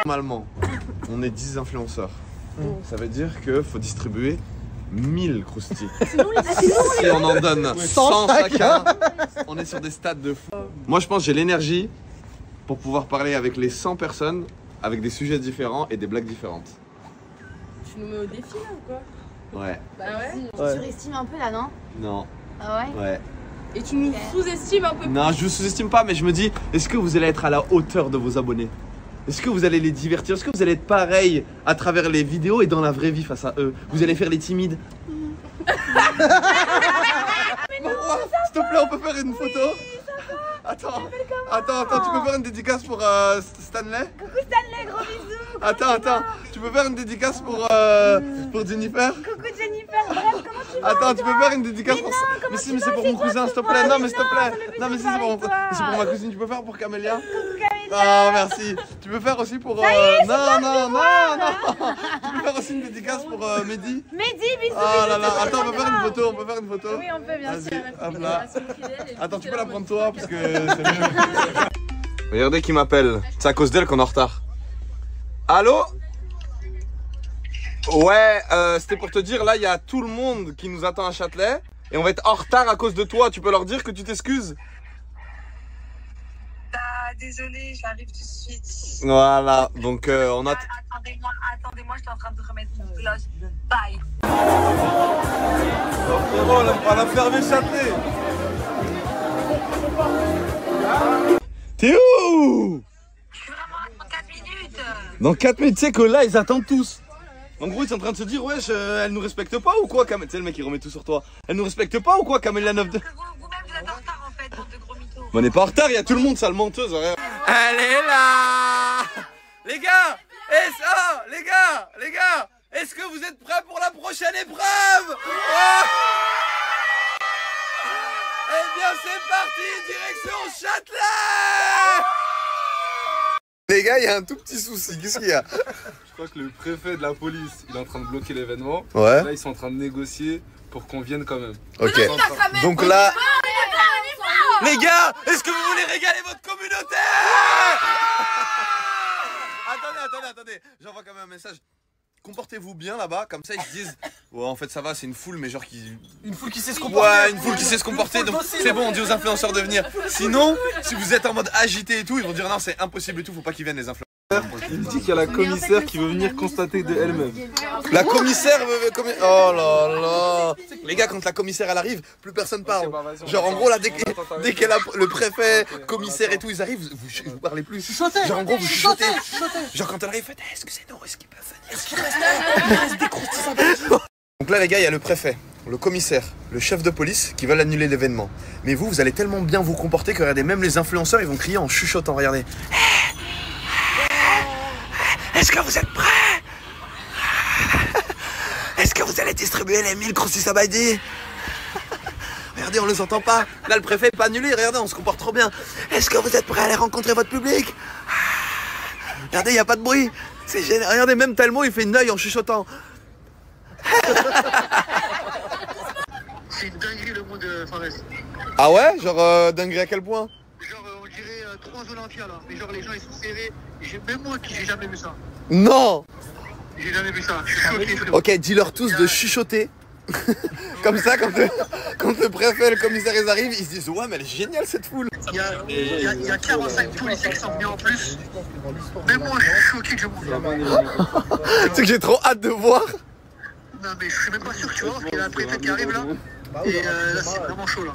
Normalement, on est 10 influenceurs. Ça veut dire qu'il faut distribuer 1000 croustilles. Si on en donne 100 chacun, on est sur des stades de fou. Moi je pense que j'ai l'énergie pour pouvoir parler avec les 100 personnes avec des sujets différents et des blagues différentes. Tu nous mets au défi là ou quoi? Ouais. Bah ouais. Tu surestimes un peu là, non? Non. Ah ouais? Ouais. Et tu nous sous-estimes un peu plus. Non, je vous sous-estime pas, mais je me dis, est-ce que vous allez être à la hauteur de vos abonnés? Est-ce que vous allez les divertir? Est-ce que vous allez être pareil à travers les vidéos et dans la vraie vie face à eux? Vous allez faire les timides? Mais non, s'il te plaît, on peut faire une photo? Attends, tu peux faire une dédicace pour Stanley? coucou Stanley, gros bisous. Attends, tu peux faire une dédicace pour Jennifer? Coucou Jennifer, bref, comment tu vas? Attends, tu peux faire une dédicace pour... Mais si, mais c'est pour mon cousin, s'il te plaît. Non, mais s'il te plaît. Non, mais si, c'est pour ma cousine. Tu peux faire pour Camélia? Coucou Camélia. Ah, merci. Tu peux faire aussi pour... Non. Tu peux faire aussi une dédicace pour Mehdi? Mehdi, bisous. Ah là là, attends, on peut faire une photo, Oui, on peut, bien sûr. Hop là. Attends, tu peux la prendre toi, parce que c'est mieux. Regardez qui m'appelle. C'est à cause d'elle qu'on est en retard. Allô? Ouais, c'était pour te dire, là, il y a tout le monde qui nous attend à Châtelet. Et on va être en retard à cause de toi. Tu peux leur dire que tu t'excuses? Désolée, j'arrive tout de suite. Voilà, donc on a... Attendez-moi, je suis en train de remettre une gloss. Bye. Oh frérot, on a fermé Châtelet. T'es où? Je suis vraiment dans 4 minutes. Dans 4 minutes, tu sais que là, ils attendent tous. En gros, ils sont en train de se dire, wesh, elle nous respecte pas ou quoi, Camélia? Tu sais, le mec, il remet tout sur toi. Elle nous respecte pas ou quoi, Camélia 9 de... Vous-même, vous êtes en retard en fait, bande de gros mythos. On n'est pas en retard, il y a tout le monde, sale menteuse. Regarde. Elle est là. Les gars, les gars, est-ce que vous êtes prêts pour la prochaine épreuve? Oh, eh bien, c'est parti, direction Châtelet. Les gars, il y a un tout petit souci, qu'est-ce qu'il y a? Je crois que le préfet de la police, il est en train de bloquer l'événement. Ouais. Là, ils sont en train de négocier pour qu'on vienne quand même. Ok, donc là... Les gars, est-ce que vous voulez régaler votre communauté? Attendez, j'envoie quand même un message. Comportez-vous bien là-bas, comme ça ils se disent ouais en fait ça va, c'est une foule mais genre qui... Une foule qui sait se comporter. Ouais, une foule qui sait se comporter, donc c'est bon, on dit aux influenceurs de venir. Sinon, si vous êtes en mode agité et tout, ils vont dire non c'est impossible et tout, faut pas qu'ils viennent les influenceurs. Il dit qu'il y a la commissaire qui veut venir constater de elle-même. La commissaire veut... Oh là là. Les gars, quand la commissaire elle arrive, plus personne parle. Genre en gros là, dès que le préfet, commissaire et tout, ils arrivent, vous parlez plus. Genre en gros, vous chuchotez. Genre quand elle arrive, faites excusez-nous, est-ce qu'ils peuvent venir? Il reste des croustilles. Donc là les gars, il y a le préfet, le commissaire, le chef de police qui veulent annuler l'événement. Mais vous allez tellement bien vous comporter que regardez, même les influenceurs, ils vont crier en chuchotant, regardez. Est-ce que vous êtes prêts? Est-ce que vous allez distribuer les 1000 croustilles Sabaïdi? Regardez, on ne les entend pas. Là, le préfet n'est pas annulé. Regardez, on se comporte trop bien. Est-ce que vous êtes prêts à aller rencontrer votre public? Regardez, il n'y a pas de bruit. C'est génial. Regardez, même Talmo, il fait une œil en chuchotant. C'est une dinguerie le mot de Fares. Ah ouais? Genre, dinguerie à quel point? Genre, on dirait 3 Olympias là. Mais genre, les gens ils sont serrés. Même moi, j'ai jamais vu ça. Non! J'ai jamais vu ça. Je suis choqué, frérot. Ok, dis-leur tous de chuchoter. Comme ça, quand le préfet et le commissaire ils arrivent, ils se disent ouais, mais elle est géniale cette foule. Il y a 45 policiers qui sont venus en plus. Même moi, je suis choqué que je monte là. Tu sais que j'ai trop hâte de voir. Non, mais je suis même pas sûr, tu vois, parce qu'il y a un préfet qui arrive là. Et là, c'est vraiment chaud là.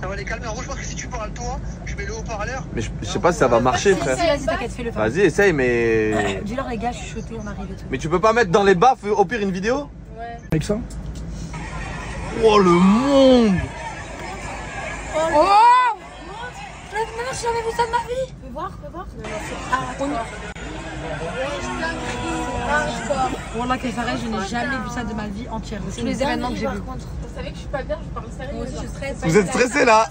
Ça va les calmer. En gros, je pense que si tu parles toi, je mets le haut-parleur. Mais je sais pas si ça va marcher, frère. Vas-y, t'inquiète, fais-le. Vas-y, essaye, mais. Dis-leur, les gars, je suis chuchoté, on arrive et tout. Mais tu peux pas mettre dans les baffes au pire une vidéo? Ouais. Avec ça? Oh le monde! Oh! Non, j'ai jamais vu ça de ma vie! Fais voir, fais voir. Wallah, Kefareh, je n'ai jamais vu ça de ma vie entière. C'est tous les événements que j'ai vus. Vous savez que je suis pas bien, je parle sérieux. Moi aussi, je stresse. Vous êtes stressés là?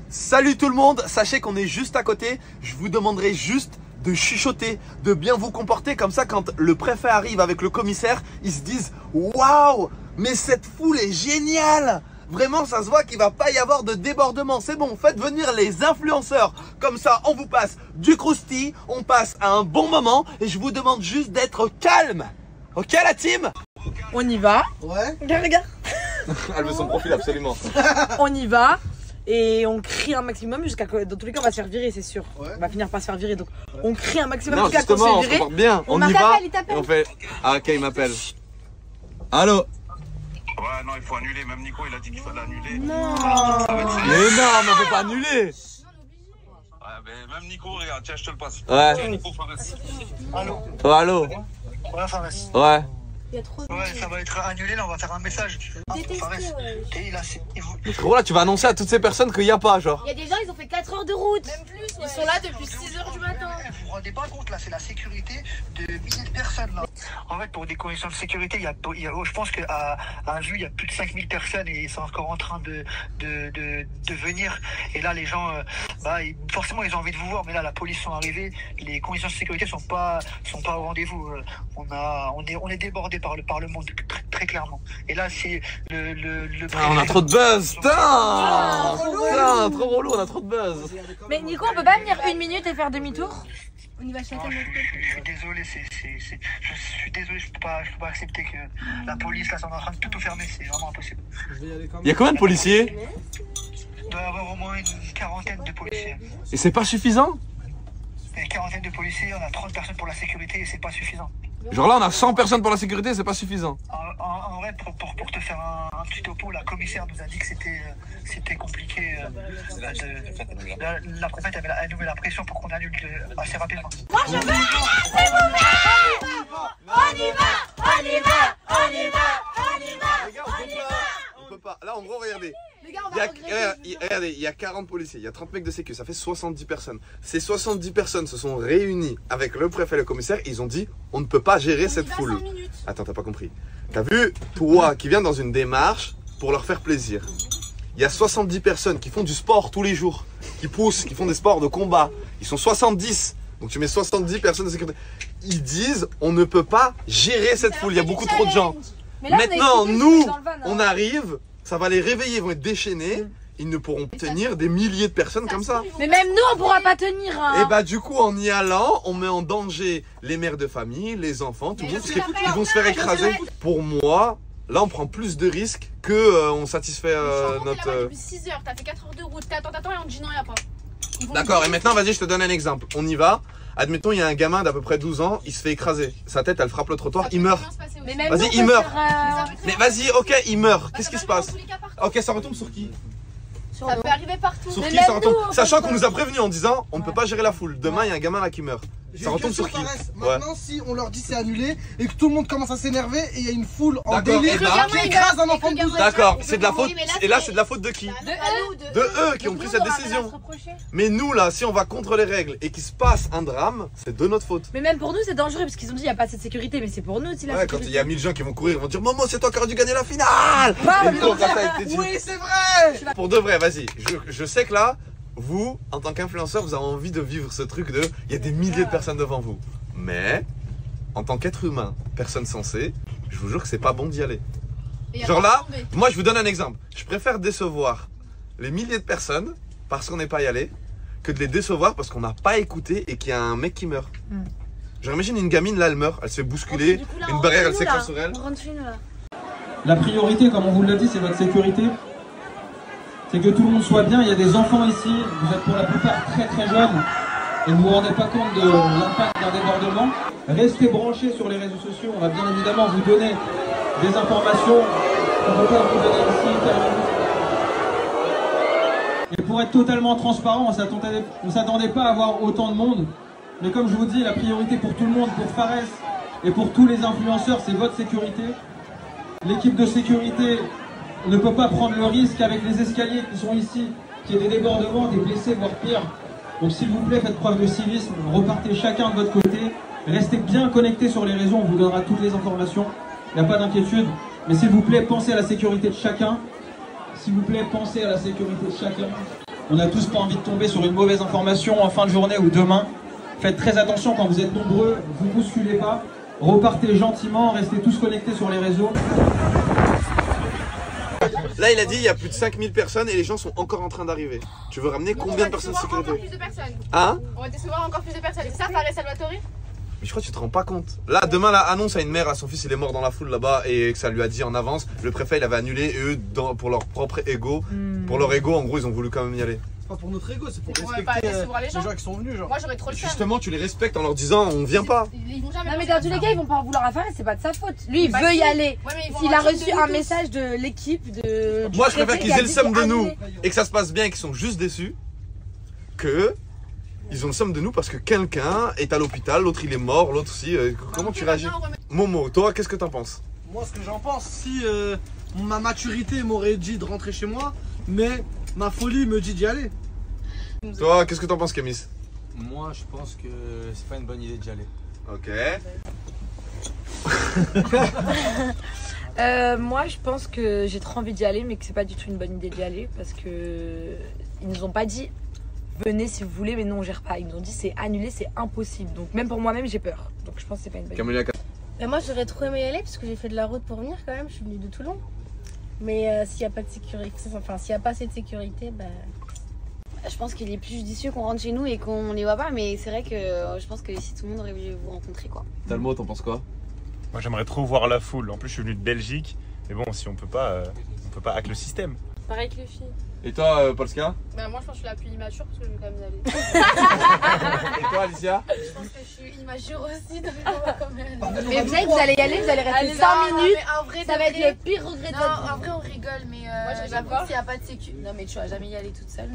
Salut tout le monde, sachez qu'on est juste à côté. Je vous demanderai juste de chuchoter, de bien vous comporter. Comme ça, quand le préfet arrive avec le commissaire, ils se disent « Waouh, mais cette foule est géniale !» Vraiment, ça se voit qu'il ne va pas y avoir de débordement. C'est bon, faites venir les influenceurs. Comme ça, on vous passe du croustille, on passe à un bon moment. Et je vous demande juste d'être calme. Ok, la team? On y va. Ouais. Regarde. Elle veut son profil, absolument. On y va. Et on crie un maximum jusqu'à que, dans tous les cas, on va se faire virer, c'est sûr. Ouais. On va finir par se faire virer. Donc, on crie un maximum Non, jusqu'à qu'on se justement, on fait se virer. comporte bien. On y va. Et on fait... Ah, ok, il m'appelle. Allô? Ouais, non, il faut annuler. Même Nico, il a dit qu'il fallait annuler. Non. Mais non, mais on peut pas annuler. Ouais, mais même Nico, regarde, tiens, je te le passe. Ouais. Nico Fares. Allô? Oh, allô? Ouais, Fares. Ouais. Il y a trop de... Ouais, ça va être annulé, là, on va faire un message. Fares. Et il a... Mais frérot, là, tu vas annoncer à toutes ces personnes qu'il n'y a pas, genre. Il y a des gens, ils ont fait 4 heures de route. Même plus, ils sont là depuis 6h du matin. Vous vous rendez pas compte, là, c'est la sécurité de milliers de personnes, là. En fait, pour des conditions de sécurité, je pense qu'à vue, il y a plus de 5000 personnes et ils sont encore en train de venir. Et là, les gens, forcément, ils ont envie de vous voir, mais là, la police sont arrivés. Les conditions de sécurité sont pas au rendez-vous. On est débordé par le monde, très, très clairement. Et là, c'est le Ah, on a trop de buzz. Putain, trop relou, on a trop de buzz. Mais Nico, on peut pas venir 1 minute et faire demi-tour? On y va chacun de notre côté. Je suis désolé, je suis désolé, je peux pas accepter que la police, là, sont en train de tout fermer, c'est vraiment impossible. Il y a combien de policiers? Il doit y avoir au moins une quarantaine de policiers. Et c'est pas suffisant? Une quarantaine de policiers, on a 30 personnes pour la sécurité et c'est pas suffisant. Genre là, on a 100 personnes pour la sécurité, c'est pas suffisant. En vrai, pour te faire un petit topo, la commissaire nous a dit que c'était compliqué. La préfète elle nous met la pression pour qu'on annule assez rapidement. Moi je veux, s'il vous plaît. On y va, on y va, on y va, on y va. Les gars, on peut pas. Là, en gros, regardez. Les gars, on va Regardez, il y a 40 policiers, il y a 30 mecs de sécu, ça fait 70 personnes. Ces 70 personnes se sont réunies avec le préfet et le commissaire, ils ont dit on ne peut pas gérer cette foule. Attends, t'as pas compris. T'as vu, toi qui viens dans une démarche pour leur faire plaisir. Il y a 70 personnes qui font du sport tous les jours, qui poussent, qui font des sports de combat. Ils sont 70. Donc tu mets 70 personnes de sécurité. Ils disent on ne peut pas gérer cette foule, il y a beaucoup trop de gens. Maintenant, nous, on arrive, ça va les réveiller, ils vont être déchaînés. Ils ne pourront tenir des milliers de personnes comme ça. Mais même nous, on pourra pas tenir. Hein. Et bah du coup, en y allant, on met en danger les mères de famille, les enfants, tout le monde, parce qu'ils vont se faire écraser. Pour moi, là, on prend plus de risques que on satisfait notre... Depuis 6h, t'as fait 4 heures de route, t'attends et on te dit non, y'a pas. D'accord, et maintenant, vas-y, je te donne un exemple. On y va. Admettons, il y a un gamin d'à peu près 12 ans, il se fait écraser. Sa tête, elle frappe le trottoir, il meurt. Vas-y, il meurt. Mais vas-y, ok, il meurt. Qu'est-ce qui se passe? Ok, ça retombe sur qui? Ça peut arriver partout. Sur qui ça retombe? Sachant qu'on nous a prévenu en disant on ne peut pas gérer la foule. Demain, il y a un gamin là qui meurt. Ça retombe sur qui? Maintenant, si on leur dit c'est annulé et que tout le monde commence à s'énerver et il y a une foule en délire bah, qui écrase un enfant de 12 ans. D'accord, c'est de la faute. Et là, c'est de la faute de qui? De eux qui ont pris cette décision. Mais nous, là, si on va contre les règles et qu'il se passe un drame, c'est de notre faute. Mais même pour nous, c'est dangereux parce qu'ils ont dit il n'y a pas assez de sécurité. Mais c'est pour nous aussi la sécurité. Quand il y a 1000 gens qui vont courir, ils vont dire Momo, c'est toi qui aurais dû gagner la finale. Oui, c'est vrai. Pour de vrai, vas-y. Je sais que là, vous, en tant qu'influenceur, vous avez envie de vivre ce truc de il y a des milliers de personnes devant vous. Mais, en tant qu'être humain, personne sensée, je vous jure que c'est pas bon d'y aller. Genre là, moi je vous donne un exemple. Je préfère décevoir les milliers de personnes parce qu'on n'est pas y allé que de les décevoir parce qu'on n'a pas écouté et qu'il y a un mec qui meurt. Genre imagine une gamine là, elle meurt, elle se fait bousculer, une barrière elle s'écrase sur elle. La priorité, comme on vous l'a dit, c'est votre sécurité. C'est que tout le monde soit bien. Il y a des enfants ici, vous êtes pour la plupart très très jeunes et vous ne vous rendez pas compte de l'impact d'un débordement. Restez branchés sur les réseaux sociaux, on va bien évidemment vous donner des informations qu'on ne peut pas vous donner ici. Et pour être totalement transparent, on ne s'attendait pas à avoir autant de monde. Mais comme je vous dis, la priorité pour tout le monde, pour Fares et pour tous les influenceurs, c'est votre sécurité. L'équipe de sécurité ne peut pas prendre le risque avec les escaliers qui sont ici, qu'il y ait des débordements, des blessés, voire pire. Donc s'il vous plaît, faites preuve de civisme, repartez chacun de votre côté, restez bien connectés sur les réseaux, on vous donnera toutes les informations, il n'y a pas d'inquiétude. Mais s'il vous plaît, pensez à la sécurité de chacun. S'il vous plaît, pensez à la sécurité de chacun. On n'a tous pas envie de tomber sur une mauvaise information en fin de journée ou demain. Faites très attention quand vous êtes nombreux, vous bousculez pas. Repartez gentiment, restez tous connectés sur les réseaux. Là, il a dit il y a plus de 5000 personnes et les gens sont encore en train d'arriver. Tu veux ramener combien de personnes de sécurité? Encore plus de personnes. Hein? On va décevoir encore plus de personnes. C'est ça, Fares Salvatore? Mais je crois que tu te rends pas compte. Là, demain, la annonce à une mère, à son fils, il est mort dans la foule là-bas et que ça lui a dit en avance. Le préfet, il avait annulé et eux, pour leur propre ego, pour leur ego, en gros, ils ont voulu quand même y aller. C'est pas pour notre ego, c'est pour On va pas respecter décevoir les gens. les gens qui sont venus. Genre. Moi, j'aurais trop le seum. Justement, tu les respectes en leur disant on vient pas. Ils vont jamais. Non mais dans tous les cas ils vont pas en vouloir à Fares, c'est pas de sa faute. Lui il Bah veut si. y aller. Ouais, mais ils vont S'il a avoir reçu de nous un tous. message de l'équipe de. Moi, je préfère qu'ils aient le seum de nous et que ça se passe bien et qu'ils sont juste déçus que ils ont le seum de nous parce que quelqu'un est à l'hôpital, l'autre il est mort, l'autre aussi. Comment tu réagis? Momo, toi, qu'est-ce que t'en penses? Moi, ce que j'en pense, si ma maturité m'aurait dit de rentrer chez moi, mais ma folie me dit d'y aller. Toi, qu'est-ce que t'en penses, Camis? Moi, je pense que c'est pas une bonne idée d'y aller. Ok. Moi je pense que j'ai trop envie d'y aller mais que c'est pas du tout une bonne idée d'y aller parce que ils nous ont pas dit venez si vous voulez mais non on gère pas. Ils nous ont dit c'est annulé, c'est impossible. Donc même pour moi-même j'ai peur. Donc je pense que c'est pas une bonne idée. Moi j'aurais trop aimé y aller parce que j'ai fait de la route pour venir quand même, je suis venue de Toulon. Mais s'il n'y a pas de sécurité, enfin s'il n'y a pas assez de sécurité, bah... Je pense qu'il est plus judicieux qu'on rentre chez nous et qu'on les voit pas, mais c'est vrai que je pense que si tout le monde aurait voulu vous rencontrer quoi. Talmo, t'en penses quoi? Moi j'aimerais trop voir la foule. En plus je suis venu de Belgique, mais bon si on peut pas hack le système. Pareil que les filles. Et toi, Polska? Bah moi je pense que je suis la plus immature parce que je vais quand même y aller. Et toi, Alicia? Je pense que je suis immature aussi, donc on va quand même. Mais vous savez que vous allez y aller, vous allez rester 5 minutes. En vrai, Ça va être le pire regret de votre vie. En vrai on rigole, mais j'avoue s'il n'y a pas de sécu. Non mais tu vas jamais y aller toute seule.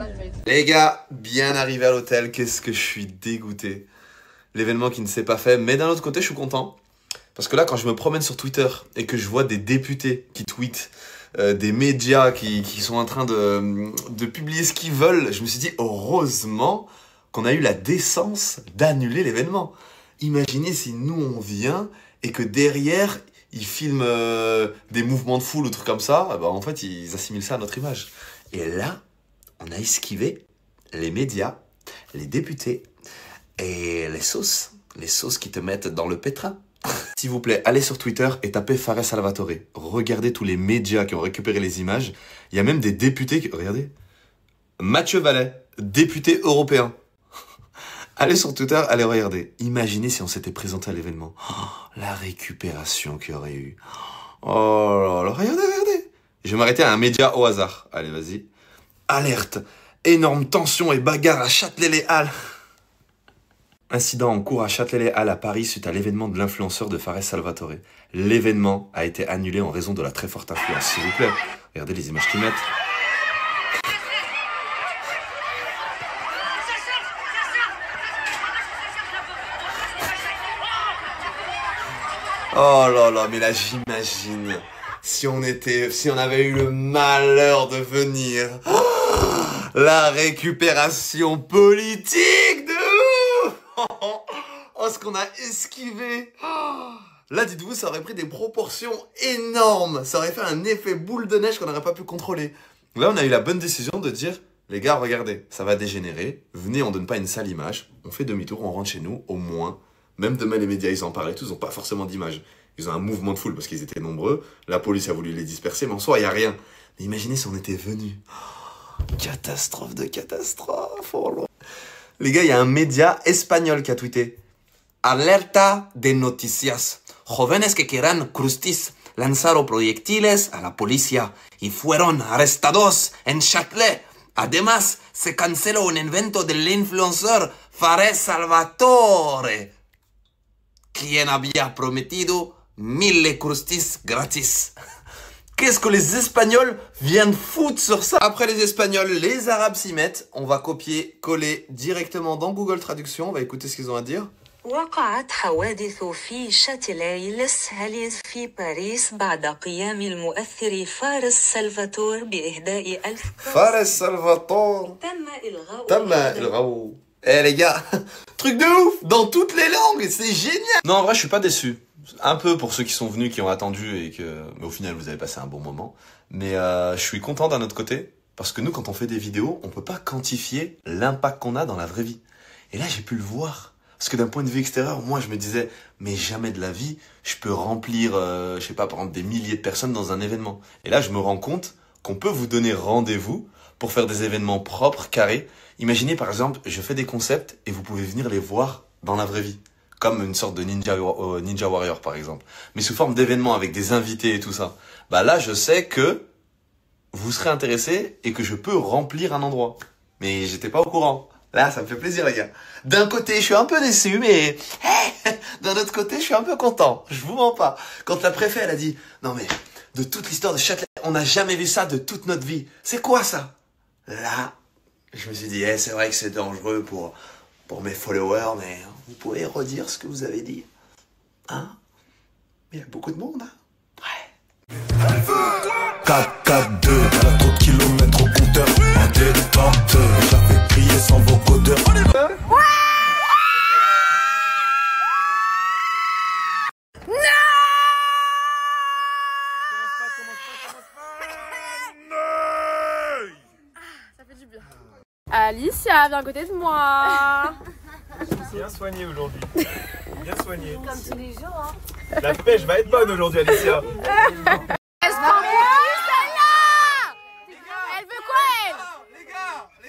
Les gars, bien arrivé à l'hôtel, qu'est-ce que je suis dégoûté. L'événement qui ne s'est pas fait, mais d'un autre côté, je suis content. Parce que là, quand je me promène sur Twitter et que je vois des députés qui tweetent, des médias qui sont en train de publier ce qu'ils veulent, je me suis dit, heureusement qu'on a eu la décence d'annuler l'événement. Imaginez si nous, on vient et que derrière, ils filment des mouvements de foule ou trucs comme ça, bah, en fait, ils assimilent ça à notre image. Et là, on a esquivé les médias, les députés et les sauces qui te mettent dans le pétrin. S'il vous plaît, allez sur Twitter et tapez Fares Salvatore. Regardez tous les médias qui ont récupéré les images. Il y a même des députés qui... Regardez. Mathieu Vallet, député européen. Allez sur Twitter, allez regarder. Imaginez si on s'était présenté à l'événement. Oh, la récupération qu'il y aurait eu. Oh là là, regardez. Je vais m'arrêter à un média au hasard. Allez, vas-y. Alerte. Énorme tension et bagarre à Châtelet-les-Halles. Incident en cours à Châtelet-les-Halles à Paris suite à l'événement de l'influenceur de Fares Salvatore. L'événement a été annulé en raison de la très forte influence. S'il vous plaît, regardez les images qu'ils mettent. Oh là là, mais là j'imagine si on avait eu le malheur de venir. Oh, la récupération politique de ouf. Oh, ce qu'on a esquivé. Oh, là, dites-vous, ça aurait pris des proportions énormes. Ça aurait fait un effet boule de neige qu'on n'aurait pas pu contrôler. Là, on a eu la bonne décision de dire, les gars, regardez, ça va dégénérer. Venez, on donne pas une sale image. On fait demi-tour, on rentre chez nous, au moins. Même demain, les médias, ils en parlaient tous, ils n'ont pas forcément d'image. Ils ont un mouvement de foule parce qu'ils étaient nombreux. La police a voulu les disperser, mais en soi, il n'y a rien. Mais imaginez si on était venus. Oh, catastrophe de catastrophe. Oh, les gars, il y a un média espagnol qui a tweeté. Alerta de noticias. Jóvenes que quieran crustis lanzaron proyectiles a la policía y fueron arrestados en Châtelet. Además, se canceló un evento del influencer Fares Salvatore, quien había prometido 1000 crustis gratis. Qu'est-ce que les Espagnols viennent foutre sur ça? Après les Espagnols, les Arabes s'y mettent. On va copier, coller directement dans Google Traduction. On va écouter ce qu'ils ont à dire. وقعت حوادث في شاتيلي للسهل في باريس بعد قيام المؤثر فارس سلفاتور بإهداء 1000 Fares Salvatore. تم إلغاء. Eh les gars, truc de ouf, dans toutes les langues, c'est génial. Non, en vrai, je suis pas déçu. Un peu pour ceux qui sont venus, qui ont attendu et que, mais au final, vous avez passé un bon moment. Mais je suis content d'un autre côté parce que nous, quand on fait des vidéos, on peut pas quantifier l'impact qu'on a dans la vraie vie. Et là, j'ai pu le voir. Parce que d'un point de vue extérieur, moi, je me disais, mais jamais de la vie, je peux remplir, je sais pas, par exemple, des milliers de personnes dans un événement. Et là, je me rends compte qu'on peut vous donner rendez-vous pour faire des événements propres, carrés. Imaginez, par exemple, je fais des concepts et vous pouvez venir les voir dans la vraie vie. Comme une sorte de Ninja Warrior, par exemple. Mais sous forme d'événements avec des invités et tout ça. Bah là, je sais que vous serez intéressés et que je peux remplir un endroit. Mais j'étais pas au courant. Là, ça me fait plaisir, les gars. D'un côté, je suis un peu déçu, mais d'un autre côté, je suis un peu content. Je vous mens pas. Quand la préfète, elle a dit, non mais, de toute l'histoire de Châtelet, on n'a jamais vu ça de toute notre vie. C'est quoi ça? Là, je me suis dit, c'est vrai que c'est dangereux pour mes followers, mais vous pouvez redire ce que vous avez dit. Hein? Il y a beaucoup de monde, hein? 4-4-2, elle a trop de kilomètres au compteur. En détente, j'avais crié sans vocodeur. Ouais! Ça fait du bien. Alicia, viens à côté de moi. Bien soigné aujourd'hui. Bien soigné. Comme tous les jours. Hein. La pêche va être bonne aujourd'hui, Alicia. Elle veut quoi, elle? Les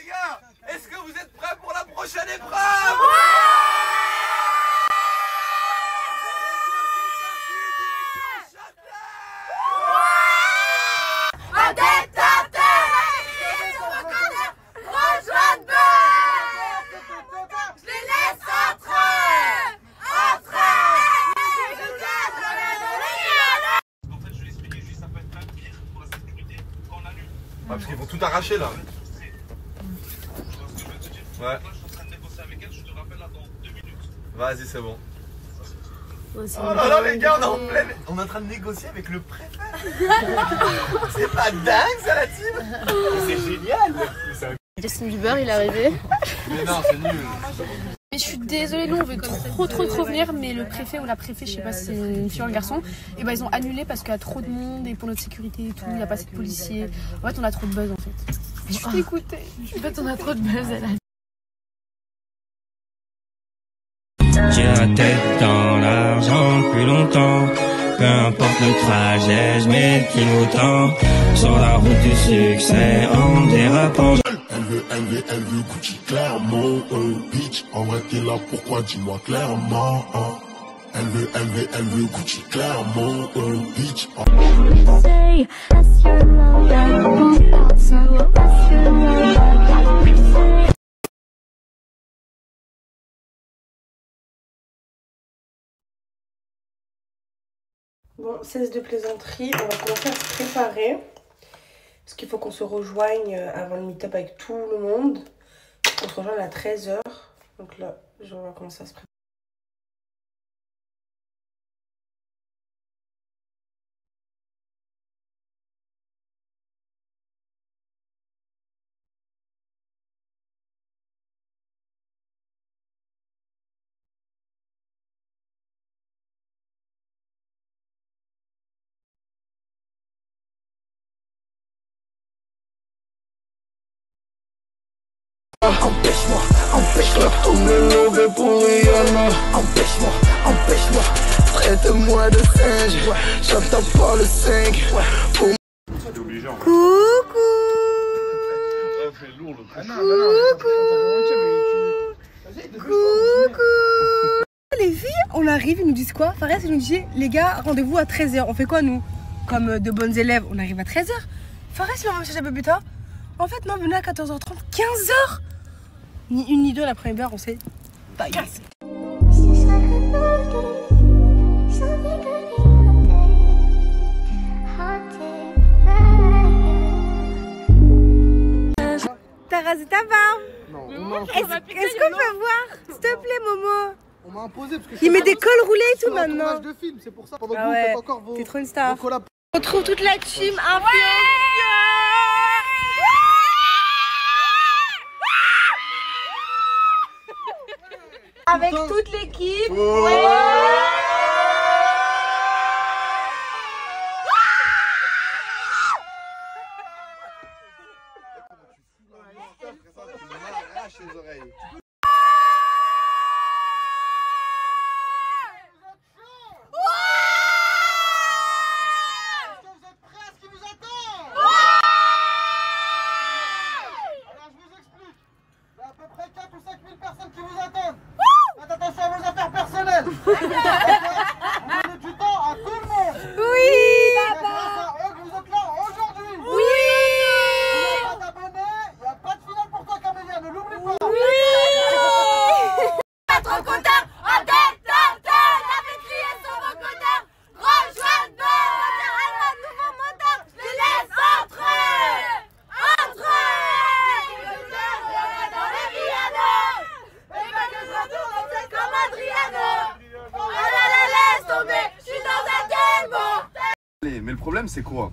gars, est-ce que vous êtes prêts pour la prochaine épreuve? Parce qu'ils vont tout arracher là. Ouais. Vas-y, c'est bon. Oh là là, les gars, on est en train de négocier avec le préfet. C'est pas dingue ça, la team? C'est génial. Justin Bieber, il est arrivé. Mais non, c'est nul. Mais je suis désolée, nous on veut trop venir, mais le préfet ou la préfet, je sais pas si c'est une fille ou un garçon, et ben ils ont annulé parce qu'il y a trop de monde et pour notre sécurité et tout, il n'y a pas assez de policiers. En fait, on a trop de buzz en fait. Je suis dégoûtée. En fait, on a trop de buzz, elle a. J'ai la tête dans l'argent depuis longtemps. Peu importe le trajet, je m'étire autant. Sur la route du succès en dérapant. Elle veut Gucci clairement, bitch. En vrai t'es là pourquoi, dis-moi clairement, Elle veut Gucci clairement, bitch. Bon, cesse de plaisanterie, on va commencer à se préparer. Parce qu'il faut qu'on se rejoigne avant le meet-up avec tout le monde. On se rejoint à 13 h. Donc là, on va commencer à se préparer. Empêche-moi de me lever pour Rihanna. Empêche-moi, traite-moi de singe. J'attends pas le 5. C'est obligeant. Coucou. Coucou. Les filles, on arrive, ils nous disent quoi? Fares, ils nous disent, les gars, rendez-vous à 13 h. On fait quoi nous? Comme de bonnes élèves, on arrive à 13 h. Fares, on va me chercher un peu plus tard. En fait, non, venez à 14 h 30, 15 h. Ni une ni deux, la première heure, on s'est pas cassé. T'as rasé ta barbe? Non, est-ce qu'on peut voir? S'il te plaît, Momo. On m'a imposé parce que il met des cols roulés et tout maintenant. De film, c'est pour ça. Pendant que ah vous ouais, faites encore vos. T'es trop une star. On retrouve toute la team influenceur. Avec toute l'équipe. Ouais. Mais le problème, c'est quoi?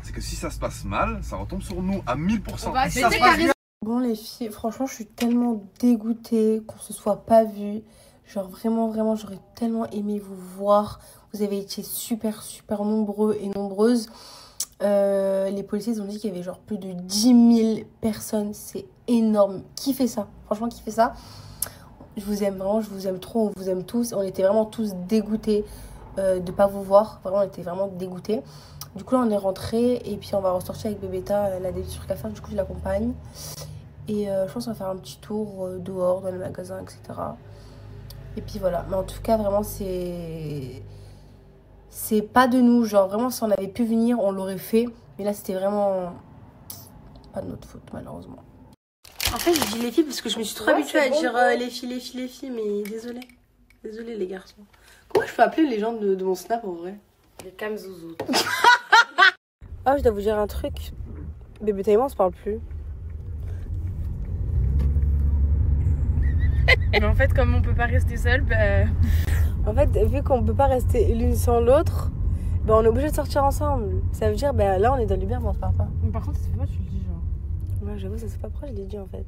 C'est que si ça se passe mal, ça retombe sur nous à 1000%. Bon les filles, franchement je suis tellement dégoûtée qu'on se soit pas vu. Genre vraiment j'aurais tellement aimé vous voir. Vous avez été super nombreux et nombreuses. Les policiers ont dit qu'il y avait genre plus de 10 000 personnes. C'est énorme. Qui fait ça? Franchement qui fait ça? Je vous aime vraiment, je vous aime trop, on vous aime tous. On était vraiment tous dégoûtés de pas vous voir. Vraiment on était vraiment dégoûtés. Du coup là on est rentré et puis on va ressortir avec Bébéta. Elle a des trucs à faire, du coup je l'accompagne. Et je pense qu'on va faire un petit tour dehors, dans les magasins, etc. Et puis voilà. Mais en tout cas, vraiment, c'est pas de nous. Genre, vraiment, si on avait pu venir, on l'aurait fait. Mais là, c'était vraiment pas de notre faute, malheureusement. En fait, je dis les filles parce que je me suis trop habituée à dire les filles. Mais désolée. Désolée, les garçons. Comment je peux appeler les gens de mon Snap, en vrai? Les camzouzous. Ah, je dois vous dire un truc. Bébéta et moi, on se parle plus. Mais en fait, comme on peut pas rester seul, bah... En fait, vu qu'on peut pas rester l'une sans l'autre, bah on est obligé de sortir ensemble. Ça veut dire, bah là on est dans l'hiver, mais on se parle pas. Mais par contre, ça se fait pas, tu le dis genre. Ouais, j'avoue, ça se fait pas. Pourquoi je l'ai dit en fait?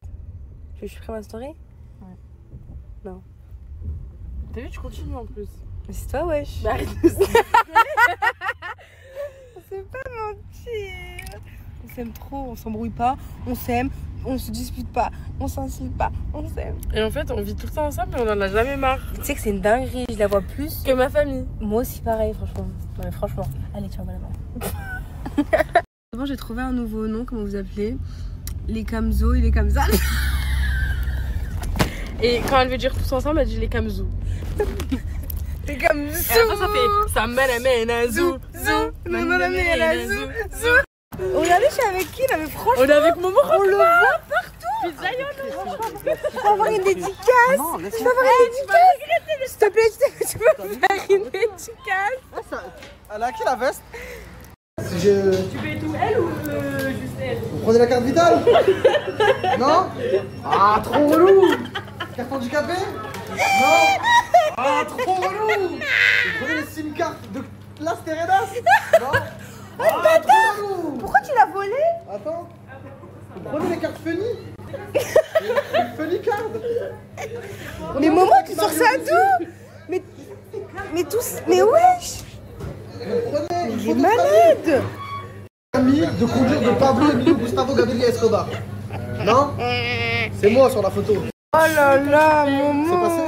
Je suis pris ma story? Ouais. Non. T'as vu, tu continues en plus. Mais c'est toi, wesh. Bah arrête de se... C'est pas mentir. On s'aime trop, on s'embrouille pas, on s'aime. On se dispute pas, on s'insulte pas, on s'aime. Et en fait, on vit tout le temps ensemble et on en a jamais marre. Tu sais que c'est une dinguerie, je la vois plus que ma famille. Moi aussi, pareil, franchement. Non, mais franchement. Allez, tiens, voilà. Bon, j'ai trouvé un nouveau nom, comment vous appelez? Les Camzo et les Camzal. Et quand elle veut dire tous ensemble, elle dit les Camzou. Les Camzou. Et après, ça fait ça m'amène à zou, zou, m'amène à zou, zou. Regardez, je suis avec qui là, mais franchement. On est avec Momo. On le voit partout. Pizzaïolo. Tu peux avoir une dédicace. Tu peux avoir une dédicace. S'il te plaît, tu peux faire une dédicace. Elle a qui la veste? Tu payes tout elle ou juste elle? Vous prenez la carte vitale? Non? Ah, trop relou. Carte handicapée? Non? Ah, trop relou. Vous prenez les SIM cartes de Las Teredas? Non? Ah, pourquoi tu l'as volé? Attends. Vous prenez les cartes Funny? Funny card? Mais Momo, tu sors ça d'où? Mais tous. Mais wesh! Il est malade! Ami de conduire de Pablo Emilio Gustavo Gabriel Escobar. Non? C'est moi sur la photo. Oh là là, Momo! C'est passé?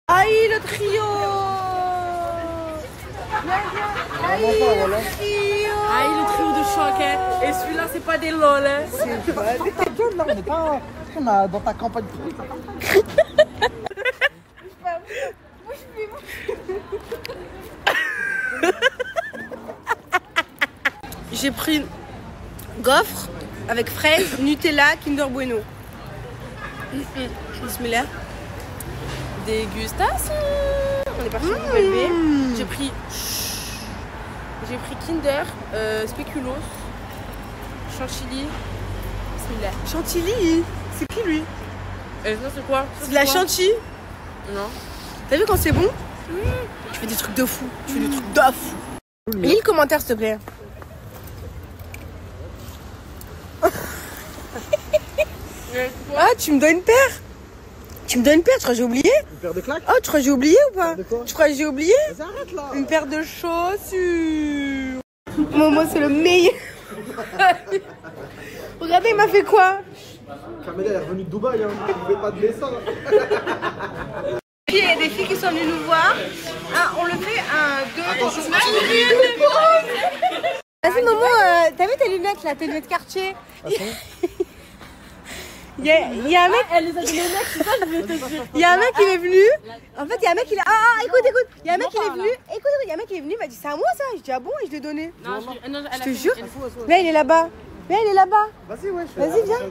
Aïe, le trio! Aïe, le trio de choc, hein. Et celui-là, c'est pas des lol, hein. C'est pas des gueules, là, on n'est pas dans ta campagne. J'ai pris gaufre avec fraises, Nutella, Kinder Bueno. Bismillah. Dégustation. On est parti pour élever. J'ai pris Kinder, Spéculoos, Chantilly. Bismillah. Chantilly? C'est qui lui? Non, c'est quoi? C'est de la chantilly? Non. T'as vu quand c'est bon? Tu fais des trucs de fou. Tu fais des trucs de fou. Lis le commentaire, s'il te plaît. Ah, tu me donnes une paire? Tu me donnes une paire? Tu crois que j'ai oublié? Une paire de claques? Oh, tu crois que j'ai oublié ou pas? De quoi? Tu crois que j'ai oublié? Vas-y, arrête là! Une paire de chaussures. Momo, c'est le meilleur. Regardez, il m'a fait quoi? Kameda, elle est revenue de Dubaï, hein. Tu ne fais pas de dessin. Il y a des filles qui sont venues nous voir. Ah, on le fait 1, 2, Attention, vas-y, Momo, t'as vu tes lunettes là, tes lunettes Cartier? Il y a un mec. Elle les a donné au mec, c'est ça, je vais te dire. Il y a un mec qui est venu. En fait, il y a un mec qui est. Ah, écoute. Il y a un mec qui est venu. Écoute, il y a un mec qui est venu, il m'a dit c'est à moi ça. Je dis ah bon, et je l'ai donné. Non, je te jure. Viens, il est là-bas. Viens, il est là-bas. Vas-y, ouais. Vas-y, viens.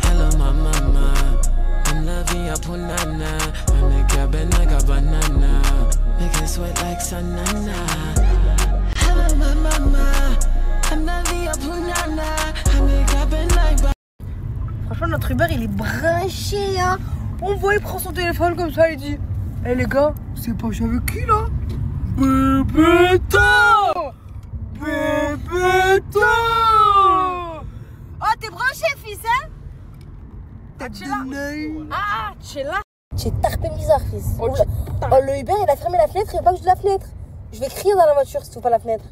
Hello, my mama. I'm loving your punana. I make your bed like a banana. Make it sweat like sanana. Hello, my mama. I'm loving your punana. I make your bed like banana. Franchement, notre Uber il est branché, hein. On voit, il prend son téléphone comme ça, il dit hey, les gars, C'est pas, je suis avec qui là? Bébéto! Bébéto! Oh, t'es branché, fils, hein? T'es là? Ah, t'es là? Tu es tarpé bizarre, fils. Oh, le Uber, il a fermé la fenêtre, il veut pas que je ouvre la fenêtre. Je vais crier dans la voiture si tu ouvres pas la fenêtre.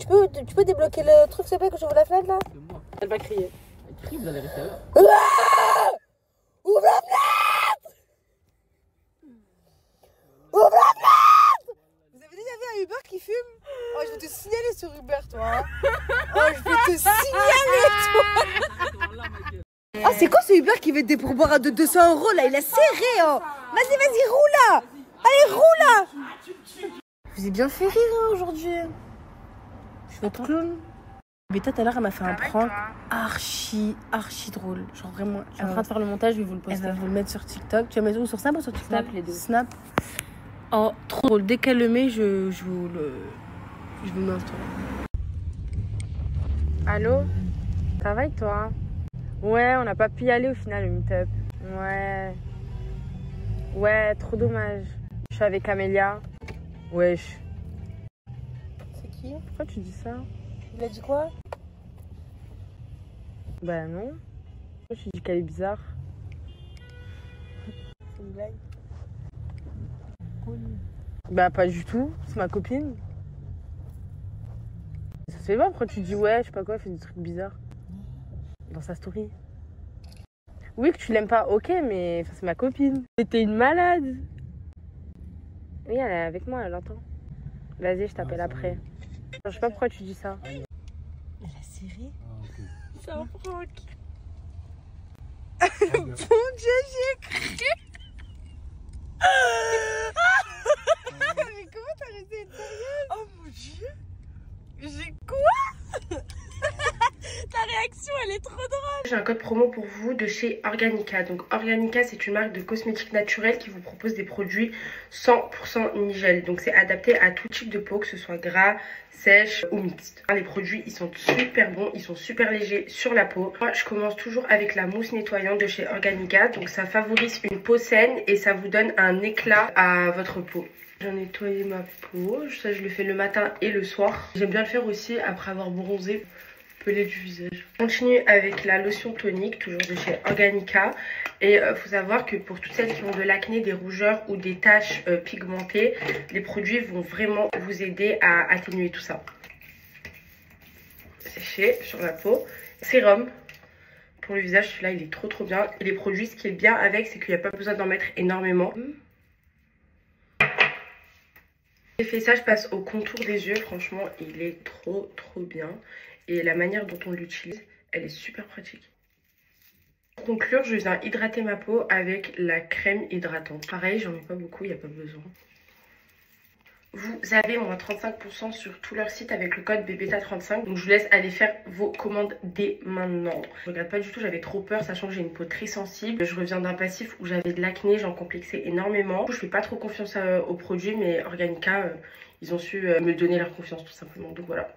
Tu peux débloquer le truc, s'il te plaît, que j'ouvre la fenêtre, là? Elle va crier. Elle crie, vous allez rester là. Ah! Ouvre la fenêtre! Ouvre la fenêtre! Vous avez déjà vu un Uber qui fume? Oh, je vais te signaler sur Uber, toi. Hein. Oh, je vais te signaler, toi. Ah, c'est quoi ce Uber qui veut des pourboires de 200 € là? Il a serré, oh. Vas-y, roule là. Allez, roule là. Je vous ai bien fait rire hein, aujourd'hui. Je suis votre clown. Beta, tout à l'heure, elle m'a fait un prank archi drôle. Genre vraiment. Je suis en train de faire le montage, je vais vous le poster. Elle va vous le mettre sur TikTok. Tu vas mettre où? Sur Snap ou sur TikTok? Snap, les deux. Snap. Oh, trop drôle. Dès qu'elle le met, je vous mets en story. Allô? Ça va et toi? Ouais, on n'a pas pu y aller au final, le meet-up. Ouais, trop dommage. Je suis avec Amélia. Wesh. C'est qui? Pourquoi tu dis ça? Il a dit quoi? Bah non. Pourquoi tu dis qu'elle est bizarre? C'est une blague. Bah pas du tout, c'est ma copine. Ça se fait pas, pourquoi tu dis ouais, je sais pas quoi, elle fait des trucs bizarres dans sa story. Oui, que tu l'aimes pas, ok, mais c'est ma copine. Mais t'es une malade. Oui, elle est avec moi, elle entend. Vas-y, je t'appelle après. Je sais pas pourquoi tu dis ça. Elle a serré. C'est un prank. Bon Dieu, j'ai cru. Mais comment t'as resté être sérieuse? Oh mon Dieu. J'ai quoi? Ta réaction, elle est trop drôle. J'ai un code promo pour vous de chez Organica. Donc Organica, c'est une marque de cosmétiques naturels qui vous propose des produits 100% Nigel. Donc c'est adapté à tout type de peau, que ce soit gras, sèche ou mixte. Les produits, ils sont super bons, ils sont super légers sur la peau. Moi, je commence toujours avec la mousse nettoyante de chez Organica. Donc ça favorise une peau saine et ça vous donne un éclat à votre peau. J'ai nettoyé ma peau, ça je le fais le matin et le soir. J'aime bien le faire aussi après avoir bronzé. Du visage. On continue avec la lotion tonique, toujours de chez Organica. Et faut savoir que pour toutes celles qui ont de l'acné, des rougeurs ou des taches pigmentées, les produits vont vraiment vous aider à atténuer tout ça. Sécher sur la peau. Sérum pour le visage, celui-là il est trop bien. Et les produits, ce qui est bien avec, c'est qu'il n'y a pas besoin d'en mettre énormément. J'ai fait ça, je passe au contour des yeux. Franchement, il est trop bien. Et la manière dont on l'utilise, elle est super pratique. Pour conclure, je viens hydrater ma peau avec la crème hydratante. Pareil, j'en mets pas beaucoup, il n'y a pas besoin. Vous avez moins 35% sur tout leur site avec le code BBETA35. Donc je vous laisse aller faire vos commandes dès maintenant. Je regrette pas du tout, j'avais trop peur, sachant que j'ai une peau très sensible. Je reviens d'un passif où j'avais de l'acné, j'en complexais énormément. Je fais pas trop confiance aux produits, mais Organica, ils ont su me donner leur confiance tout simplement. Donc voilà.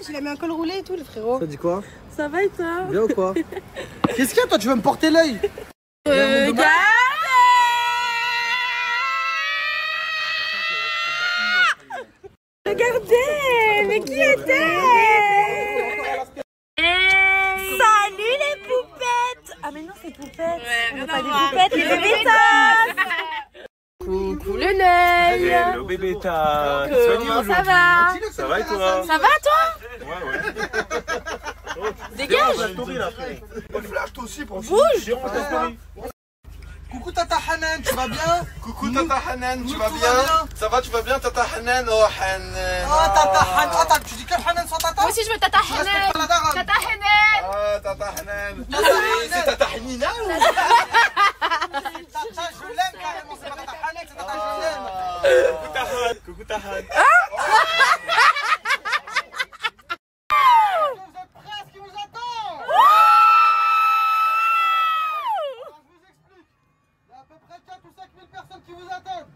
Il a mis un col roulé et tout, le frérot. Ça dit quoi? Ça va et toi? Bien ou quoi? Qu'est-ce qu'il y a, toi? Tu veux me porter l'œil? Regarde! Regardez! Mais qui était? Salut les poupettes! Ah mais poupettes. Ouais, On rien veut à pas des voir. poupettes, les bébés tasses. Coucou le Neil. Hello bébé tas. Comment ça va? Ça va et toi? Ça va toi? Ouais. Dégage. Flash toi aussi pour Bouge. Coucou Tata Hanan, tu vas bien? Coucou Tata Hanan, tu vas bien? Ça va, tu vas bien Tata Hanan? Oh Hanan. Oh Tata Hanan, attends, tu dis que Hanan sans Tata? Moi aussi je veux Tata Hanan. Tata Hanan. Ah Tata Hanan. C'est Tata Hanina ou? Tata, je l'aime carrément, c'est pas Tata Hanan, c'est Tata je l'aime. Coucou Tahan. Vous êtes prêts à ce qui vous attend? Il y a à peu près 4 ou 5 000 personnes qui vous attendent.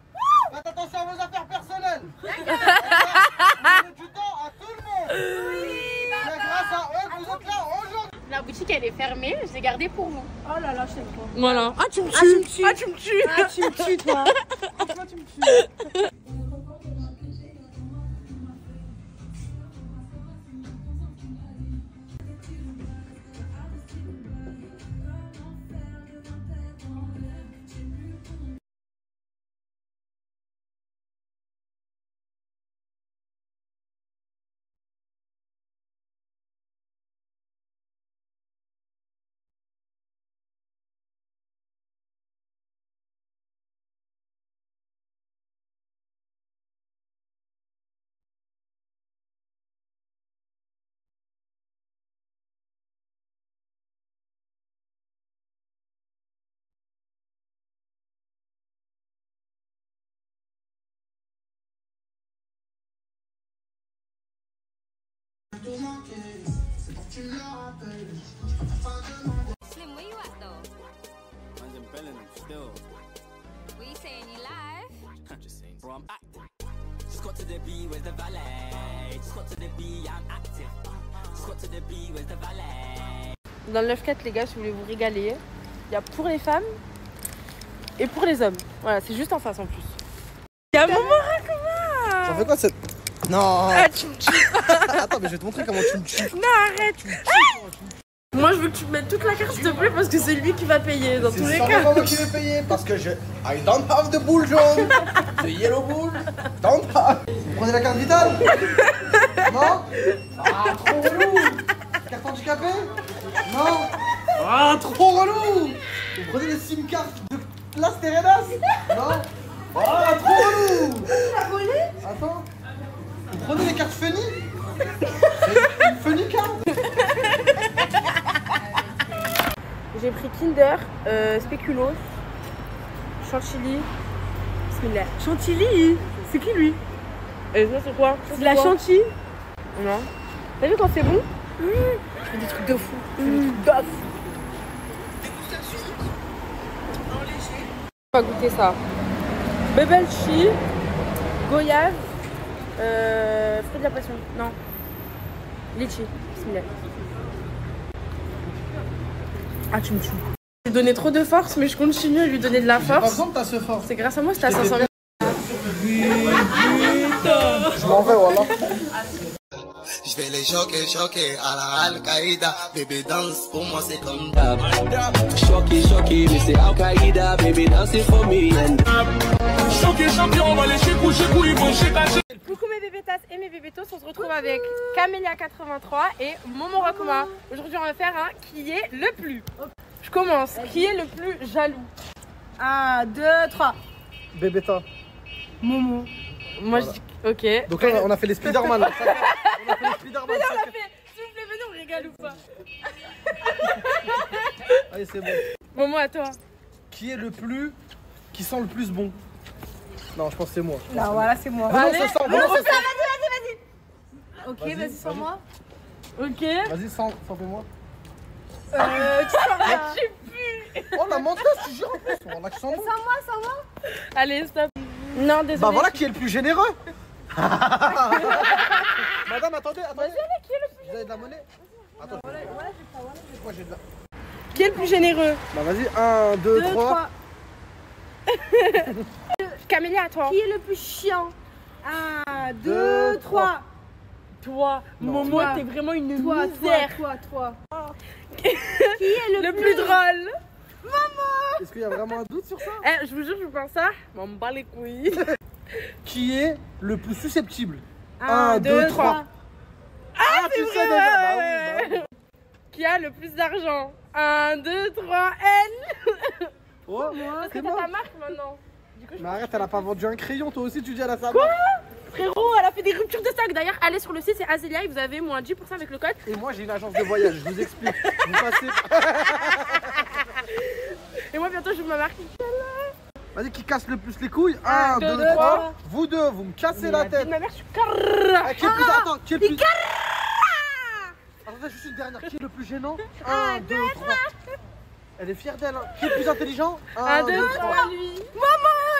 Faites attention à vos affaires personnelles. Donnez du temps à tout le monde. C'est grâce à eux que vous êtes là aujourd'hui. La boutique elle est fermée, je l'ai gardée pour vous. Oh là là, je t'aime pas. Voilà. Ah tu me tues. Ah tu me tues. Ah tu me tues toi. Franchement tu me tues. Slim, where you at though? Man's in Bellingham still. What you saying? You live? Just saying. Bro, I'm active. Just got to the B, where's the valet? Just got to the B, I'm active. Just got to the B, where's the valet? Dans le 9-4 les gars, si vous voulez vous régaler, il y a pour les femmes et pour les hommes. Voilà, c'est juste en face en plus. Il y a Momo Rakuma. J'en fais quoi cette... Non. Ah tu me tues. Attends mais je vais te montrer comment tu me tues. Non arrête. Moi je veux que tu me mettes toute la carte s'il te plaît parce que c'est lui qui va payer dans tous les C'est cas. sûrement moi qui vais payer parce que je... I don't have the boule jaune. The yellow boule. Don't have. Vous prenez la carte vitale? Non? Ah trop relou. Carte handicapée? Non? Ah trop relou. Vous prenez les SIM cartes de Las Teredas? Non? Ah trop relou. Tu l'as volé? Attends. Vous prenez les cartes Funny? Une Funny card? J'ai pris Kinder, Spéculoos, Chantilly. Bismillah. Chantilly? C'est qui lui? Et ça c'est quoi? C'est de la chantilly? Non. T'as vu quand c'est bon? Je fais des trucs de fou. Je fais des trucs de fou. On va goûter ça. Bubble Chi, goyave, fruit de la passion. Non. Litchi. Bismillah. Ah tu me tues. J'ai donné trop de force mais je continue à lui donner de la J'ai pas force. besoin de ta ce force. C'est grâce à moi c'est à 500 000. Je m'en vais voilà. Je vais les choquer à la Al-Qaïda. Bébé danse, pour moi c'est comme d'hab. Choqué, mais c'est Al-Qaïda. Bébé danse for me and Choqué, on va les chécou, ils vont chétager. Coucou mes bébétas et mes bébétos, on se retrouve avec Camélia83 et Momo Rakuma. Aujourd'hui on va faire un qui est le plus. Je commence. Qui est le plus jaloux? 1, 2, 3. Bébéta. Momo. Moi je dis ok. Donc là on a fait les Spider-Man. On a fait les Spider-Man. Mais non, on a fait. S'il vous plaît, venez, on régale ou pas? Allez c'est bon. Momo à toi. Qui est le plus... Qui sent le plus bon? Non je pense que c'est moi. Non voilà c'est moi. Ah, non, ça sent bon. Vas-y. Ok vas-y sans moi. Ok. Vas-y sens-moi. Tu sens rien. Oh la menteuse, tu jures en plus. On a que sans moi. Sans moi. Allez stop. Non désolé. Bah voilà qui est le plus généreux. Madame attendez. Vas-y allez, qui est le plus Vous avez de la monnaie? Attends. Moi j'ai de la... Qui est le plus généreux? Bah vas-y, 1, 2, 3. Camélia à toi. Qui est le plus chiant? 1, 2, 3. Toi, Momo, t'es vraiment une misère. Toi. Qui est le plus drôle? Maman! Est-ce qu'il y a vraiment un doute sur ça? Eh, je vous jure, je pense ça. M'en bats les couilles. Qui est le plus susceptible? 1, 2, 3. Ah, tu c'est sais vrai, déjà. ouais, Bah oui. Qui a le plus d'argent? 1, 2, 3, N. Oh, Parce que t'as ta marque maintenant. Du coup, mais arrête, elle a pas vendu un crayon, toi aussi tu dis elle a sa Quoi? marque. Frérot, elle a fait des ruptures de stock. D'ailleurs, allez sur le site, c'est Azelia et vous avez moins 10% avec le code. Et moi j'ai une agence de voyage, je vous explique. Vous passez. Et moi bientôt je ma marque. Vas-y, qui casse le plus les couilles? 1, 2, 2, 3. 3. Vous deux, vous me cassez la tête. Ma mère, je suis carré. Qui est le plus... Attends, qui est le plus... Attends, juste une dernière. Qui est le plus gênant? 1, 2, 3. Elle est fière d'elle. Hein. Qui est le plus intelligent? 1, 2, 3. Maman,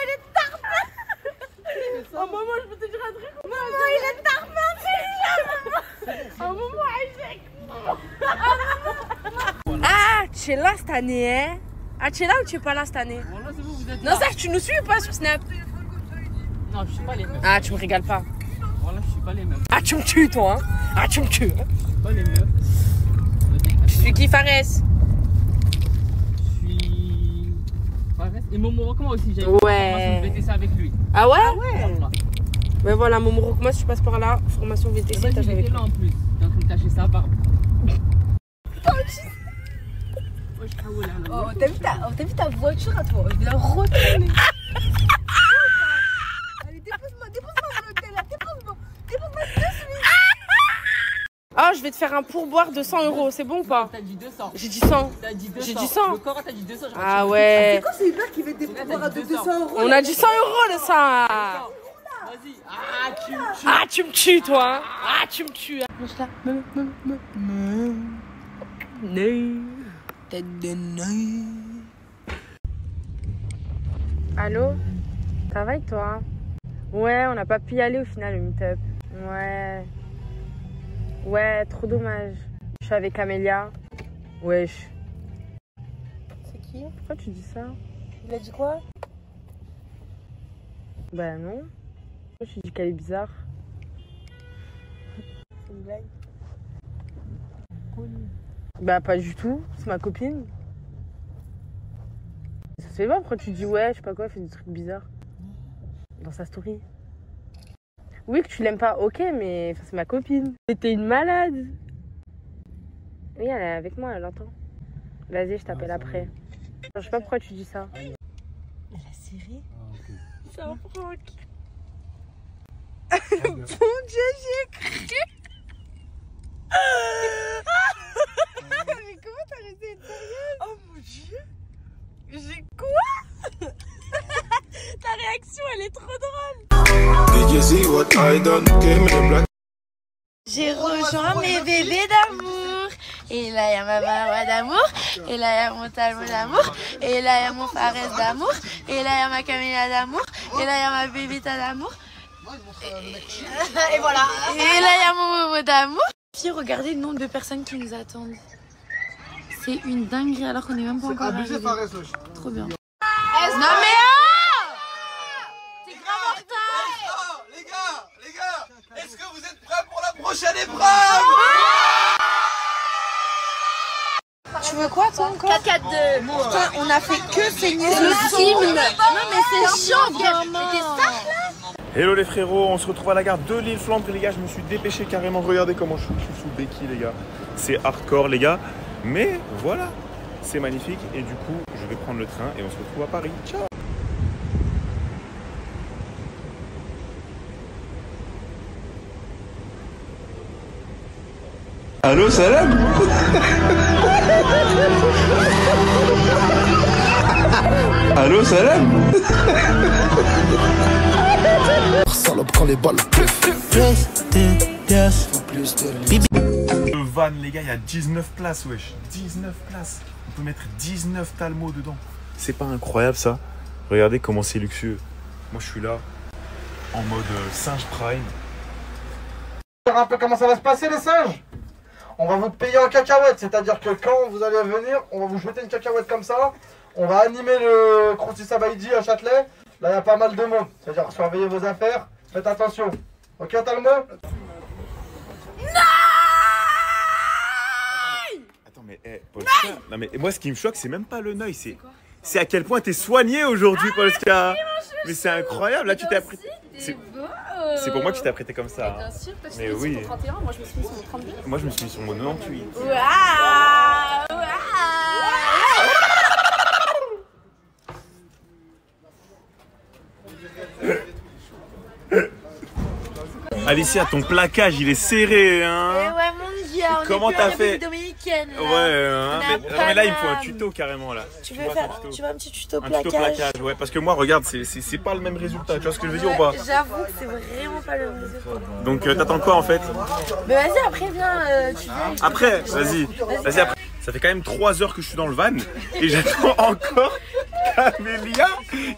il est tard. Oh maman, je peux te dire un truc. Maman, il est tard. Oh maman, elle Ah, tu es là cette année, hein? Ah, tu es là ou tu es pas là cette année? Non, ça, tu nous suis ou pas sur Snap? Non, je suis pas les meufs. Ah, tu me régales pas. Voilà, je suis pas les meufs. Ah, tu me tues, toi, hein? Ah, tu me tues. Je suis pas les meufs. Je suis qui, Fares? Je suis. Fares. Et Momo Rokma aussi, j'ai Ouais. une VTC avec lui. Ah ouais? Voilà. Mais voilà, Momo Rokma, si tu passes par là, formation VTC, t'as jamais là en plus. T'es en train de cacher sa barbe. Oh, t'as vu ta voiture à toi? Je vais la retourner. Allez, dépose-moi mon hôtel là, dépose-moi 2 minutes. Ah, je vais te faire un pourboire de 100 €, c'est bon ou pas? T'as dit 200. J'ai dit 100. T'as dit 200. J'ai dit 100. Le corps, t'as dit 200. Ah ouais. C'est quoi, c'est Hubert qui veut des pourboires à 200 €? On a dit 100 € de ça. Vas-y. Ah, tu me tues. Ah, tu me tues, toi. Hein. Ah, tu me tues. Tête de nez. Allô? Ça va et toi? Ouais, on n'a pas pu y aller au final, le meet-up. Ouais. Ouais, trop dommage. Je suis avec Amélia. Wesh. C'est qui? Pourquoi tu dis ça? Il a dit quoi? Bah non. Pourquoi tu dis qu'elle est bizarre? C'est une blague. Bah pas du tout, c'est ma copine. Ça se fait pas, pourquoi tu dis ouais, je sais pas quoi, elle fait des trucs bizarres dans sa story. Oui, que tu l'aimes pas, ok, mais c'est ma copine. T'es une malade. Oui, elle est avec moi, elle entend. Vas-y, je t'appelle après. Je sais pas pourquoi tu dis ça. Mais la série, c'est un prank. Mon Dieu, j'ai cru. Mais comment t'as resté être sérieuse? Oh mon Dieu. J'ai quoi? Ta réaction, elle est trop drôle. J'ai rejoint mes bébés d'amour. Et là, il y a ma maman d'amour. Et là, il y a mon talon d'amour. Et là, il y a mon Fares d'amour. Et là, il y a ma Camélia d'amour. Et là, il y a ma bébéta d'amour. Et voilà. Et là, il y a mon Momo d'amour. Puis regardez le nombre de personnes qui nous attendent. C'est une dinguerie alors qu'on est même pas encore arrivé. Trop bien. Non mais t'es grave en retard. Les gars, est-ce que vous êtes prêts pour la prochaine épreuve? Tu veux quoi toi encore? 4-4-2. Putain, on a fait que saigner le film. Non mais c'est chiant vraiment. C'était ça là? Hello les frérots, on se retrouve à la gare de l'île Flandre les gars, je me suis dépêché carrément, regardez comment je suis sous béquille les gars. C'est hardcore les gars, mais voilà, c'est magnifique et du coup je vais prendre le train et on se retrouve à Paris. Ciao. Allô, salam. Allô, salam. Salope quand les balles Le van les gars, il y a 19 places wesh, 19 places. On peut mettre 19 talmos dedans. C'est pas incroyable ça? Regardez comment c'est luxueux. Moi je suis là en mode singe prime. Un peu comment ça va se passer les singes? On va vous payer en cacahuètes, c'est-à-dire que quand vous allez venir, on va vous jeter une cacahuète comme ça. On va animer le Crousty Sabaïdi à Châtelet. Là il y a pas mal de monde, c'est-à-dire surveillez vos affaires, faites attention. Ok Talmo? Attends mais Polska. Non mais moi ce qui me choque c'est même pas le Neuil, c'est à quel point t'es soigné aujourd'hui Polska. Mais c'est incroyable, là tu t'es apprêté. C'est pour moi que tu t'es apprêté comme ça. Bien sûr, parce que mais je oui. suis sur mon 31, moi je me suis mis sur mon 32. Moi je me suis mis sur mon 98. Waouh. Alicia, ton plaquage il est serré hein. Eh ouais mon dieu, on comment est plus t'as en fait? République dominicaine là. Ouais, hein, On mais là il me faut un tuto carrément là. Tu veux un petit tuto un plaquage? tuto plaquage, ouais, parce que moi regarde, c'est pas le même résultat, tu vois ce que je veux dire ou pas? J'avoue que c'est vraiment pas le même résultat. Donc t'attends quoi en fait? Mais vas-y, après viens, tu viens. Après, vas-y après. Ça fait quand même 3 heures que je suis dans le van et j'attends encore Camélia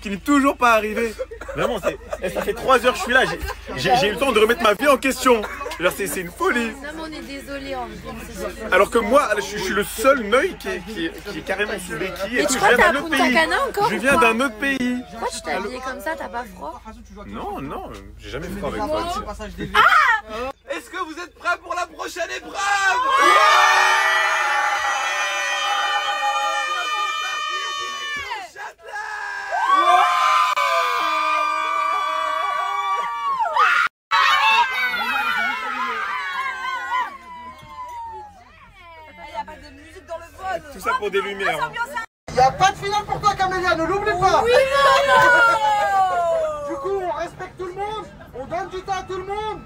qui n'est toujours pas arrivée. Vraiment, ça fait 3 heures que je suis là. J'ai eu le temps de remettre ma vie en question. C'est une folie. Non, mais on est désolé en fait. Alors que moi, je suis le seul Neuil qui est carrément sous béquille. Et tu crois que t'as un Punta Cana encore? Je viens d'un autre pays. Pourquoi tu t'es habillé comme ça? T'as pas froid? Non, j'ai jamais froid avec toi. Est-ce que vous êtes prêts pour la prochaine épreuve? Tout ça pour des lumières. Il n'y a pas de finale pour toi, Camélia, ne l'oublie pas. Oui, non. Du coup, on respecte tout le monde, on donne du temps à tout le monde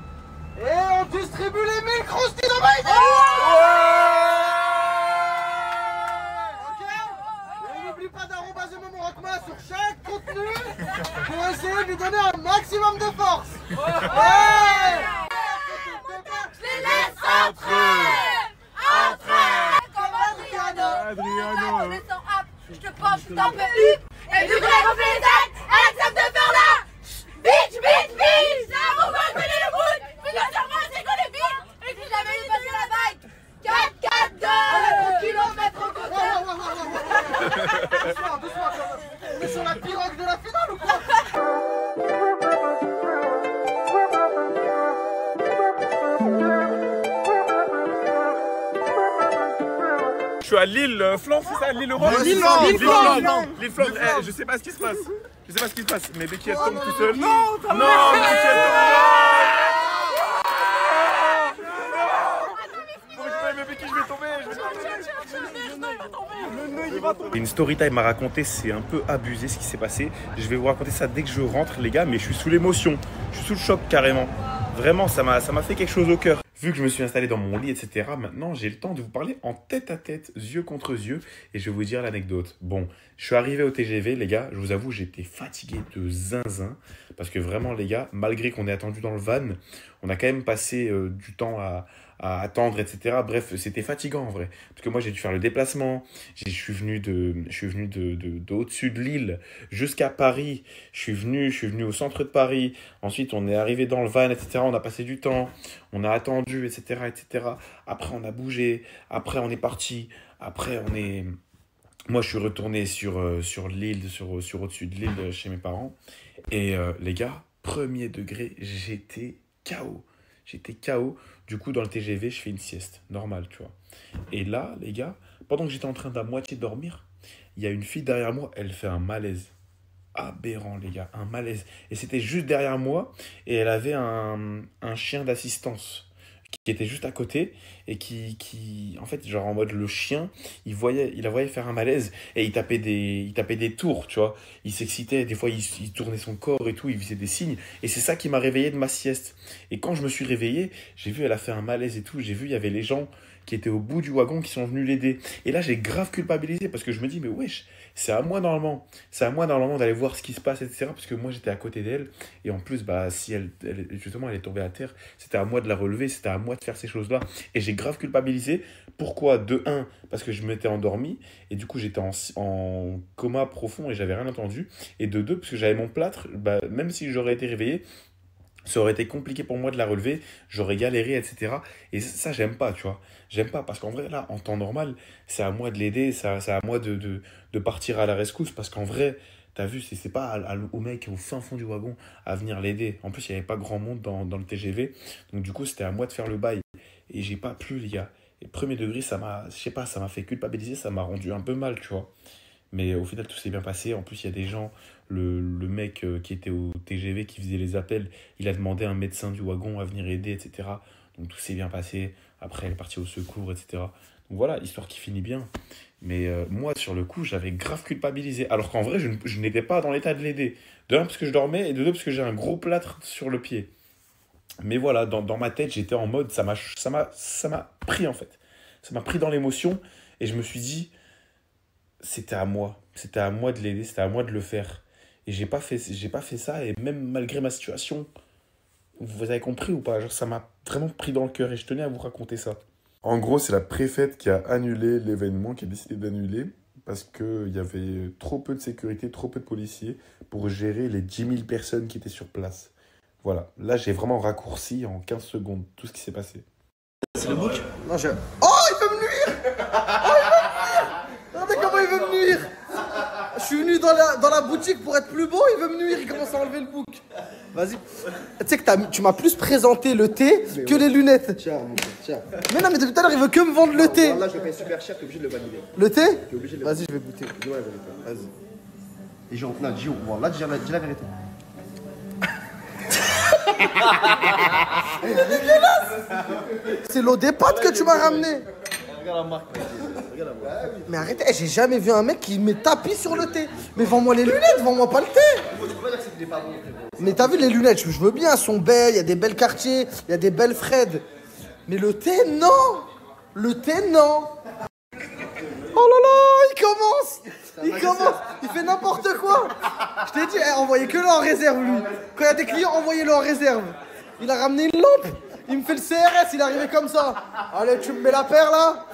et on distribue les 1000 croustilles de maïs. Ok. Et n'oublie pas d'arrobaser Momo Rockma sur chaque contenu pour essayer de lui donner un maximum de force. Ouais. Je les laisse entrer. Adriano. Je te pense, je t'en peux une. Et vu que la gonflé les têtes, elle accepte de faire là. Bitch. C'est un mouvement que le bout. Mais bien sûr, moi, c'est qu'on est vite. Et puis j'avais eu passer la bike. 4-4-2. Doucement. Ils sont la pirogue de la finale ou quoi? Je suis à Lille Flandre, c'est ça? Lille Europe? Lille Flandre. Lille Flandre. Je sais pas ce qui se passe. Mais Becky elle tombe tout seul. Non, Becky elle tombe. Mais Becky, je vais tomber. Une story time m'a raconté, c'est un peu abusé ce qui s'est passé. Je vais vous raconter ça dès que je rentre les gars, mais je suis sous l'émotion. Je suis sous le choc carrément. Vraiment, ça m'a fait quelque chose au cœur. Vu que je me suis installé dans mon lit, etc., maintenant j'ai le temps de vous parler en tête à tête, yeux contre yeux, et je vais vous dire l'anecdote. Bon, je suis arrivé au TGV, les gars, je vous avoue, j'étais fatigué de zinzin, parce que vraiment, les gars, malgré qu'on ait attendu dans le van, on a quand même passé du temps à attendre, etc. Bref, c'était fatigant en vrai. Parce que moi, j'ai dû faire le déplacement. Je suis venu au-dessus de Lille jusqu'à Paris. Je suis venu au centre de Paris. Ensuite, on est arrivé dans le van, etc. On a passé du temps. On a attendu, etc., etc. Après, on a bougé. Après, on est parti. Après, moi, je suis retourné sur l'île, sur au-dessus de l'île chez mes parents. Et les gars, premier degré, j'étais KO. J'étais KO. Du coup, dans le TGV, je fais une sieste. Normal, tu vois. Et là, les gars, pendant que j'étais en train d'à moitié dormir, il y a une fille derrière moi, elle fait un malaise. Aberrant, les gars. Un malaise. Et c'était juste derrière moi. Et elle avait un chien d'assistance qui était juste à côté et qui en fait, genre en mode le chien, il la voyait faire un malaise et il tapait des tours, tu vois. Il s'excitait, des fois il tournait son corps et tout, il faisait des signes et c'est ça qui m'a réveillé de ma sieste. Et quand je me suis réveillé, j'ai vu elle a fait un malaise et tout, j'ai vu il y avait les gens qui étaient au bout du wagon qui sont venus l'aider. Et là, j'ai grave culpabilisé parce que je me dis mais wesh, c'est à moi normalement d'aller voir ce qui se passe, etc. Parce que moi j'étais à côté d'elle et en plus bah si elle est tombée à terre, c'était à moi de la relever, c'était à moi de faire ces choses-là et j'ai grave culpabilisé. Pourquoi? De 1, parce que je m'étais endormi et du coup j'étais en coma profond et j'avais rien entendu, et de 2 parce que j'avais mon plâtre, bah, même si j'aurais été réveillé, ça aurait été compliqué pour moi de la relever, j'aurais galéré, etc. Et ça, j'aime pas, tu vois. J'aime pas, parce qu'en vrai, là, en temps normal, c'est à moi de l'aider, c'est à moi de partir à la rescousse, parce qu'en vrai, t'as vu, c'est pas au mec au fin fond du wagon à venir l'aider. En plus, il n'y avait pas grand monde dans le TGV, donc du coup, c'était à moi de faire le bail. Et j'ai pas plu, les gars. Et premier degré, ça m'a, je sais pas, ça m'a fait culpabiliser, ça m'a rendu un peu mal, tu vois. Mais au final, tout s'est bien passé. En plus, il y a des gens, le mec qui était au TGV, qui faisait les appels, il a demandé à un médecin du wagon à venir aider, etc. Donc tout s'est bien passé. Après, elle est partie au secours, etc. Donc voilà, histoire qui finit bien. Mais moi, sur le coup, j'avais grave culpabilisé. Alors qu'en vrai, je n'étais pas dans l'état de l'aider. De un, parce que je dormais, et de deux, parce que j'ai un gros plâtre sur le pied. Mais voilà, dans ma tête, j'étais en mode, ça m'a pris en fait. Ça m'a pris dans l'émotion, et je me suis dit, c'était à moi de l'aider, c'était à moi de le faire. Et j'ai pas fait ça, et même malgré ma situation, vous avez compris ou pas? Genre, ça m'a vraiment pris dans le cœur, et je tenais à vous raconter ça. En gros, c'est la préfète qui a annulé l'événement, qui a décidé d'annuler, parce qu'il y avait trop peu de sécurité, trop peu de policiers pour gérer les 10 000 personnes qui étaient sur place. Voilà, là j'ai vraiment raccourci en 15 secondes tout ce qui s'est passé. C'est le bouc? Non, je... Oh, il veut me nuire! Oh, il veut me nuire! Regardez comment il veut me nuire! Je suis venu dans la boutique pour être plus beau, il veut me nuire, il commence à enlever le bouc. Vas-y. Tu sais que tu m'as plus présenté le thé que les lunettes. Tiens, mon frère, tiens. Mais non, mais depuis tout à l'heure, il veut que me vendre le thé. Là, je le paye super cher, t'es obligé de le valider. Le thé? T'es obligé de le Vas-y, je vais goûter. Dis-moi la vérité. Vas-y. Et genre, non, dis là, dis la vérité. Il est dégueulasse! C'est l'eau des pâtes que tu m'as ramené. Regarde la marque. Regarde la marque. Mais arrêtez, j'ai jamais vu un mec qui met tapis sur le thé. Mais vends-moi les lunettes, vends-moi pas le thé. Tu peux pas dire que c'était pas bon, frérot. Mais t'as vu les lunettes, je veux bien, elles sont belles, il y a des belles quartiers, il y a des belles Fred. Mais le thé, non! Le thé, non! Oh là là, il commence, il fait n'importe quoi. Je t'ai dit, envoyez que le en réserve, lui. Quand il y a des clients, envoyez-le en réserve. Il a ramené une lampe, il me fait le CRS, il est arrivé comme ça. Allez, tu me mets la paire, là.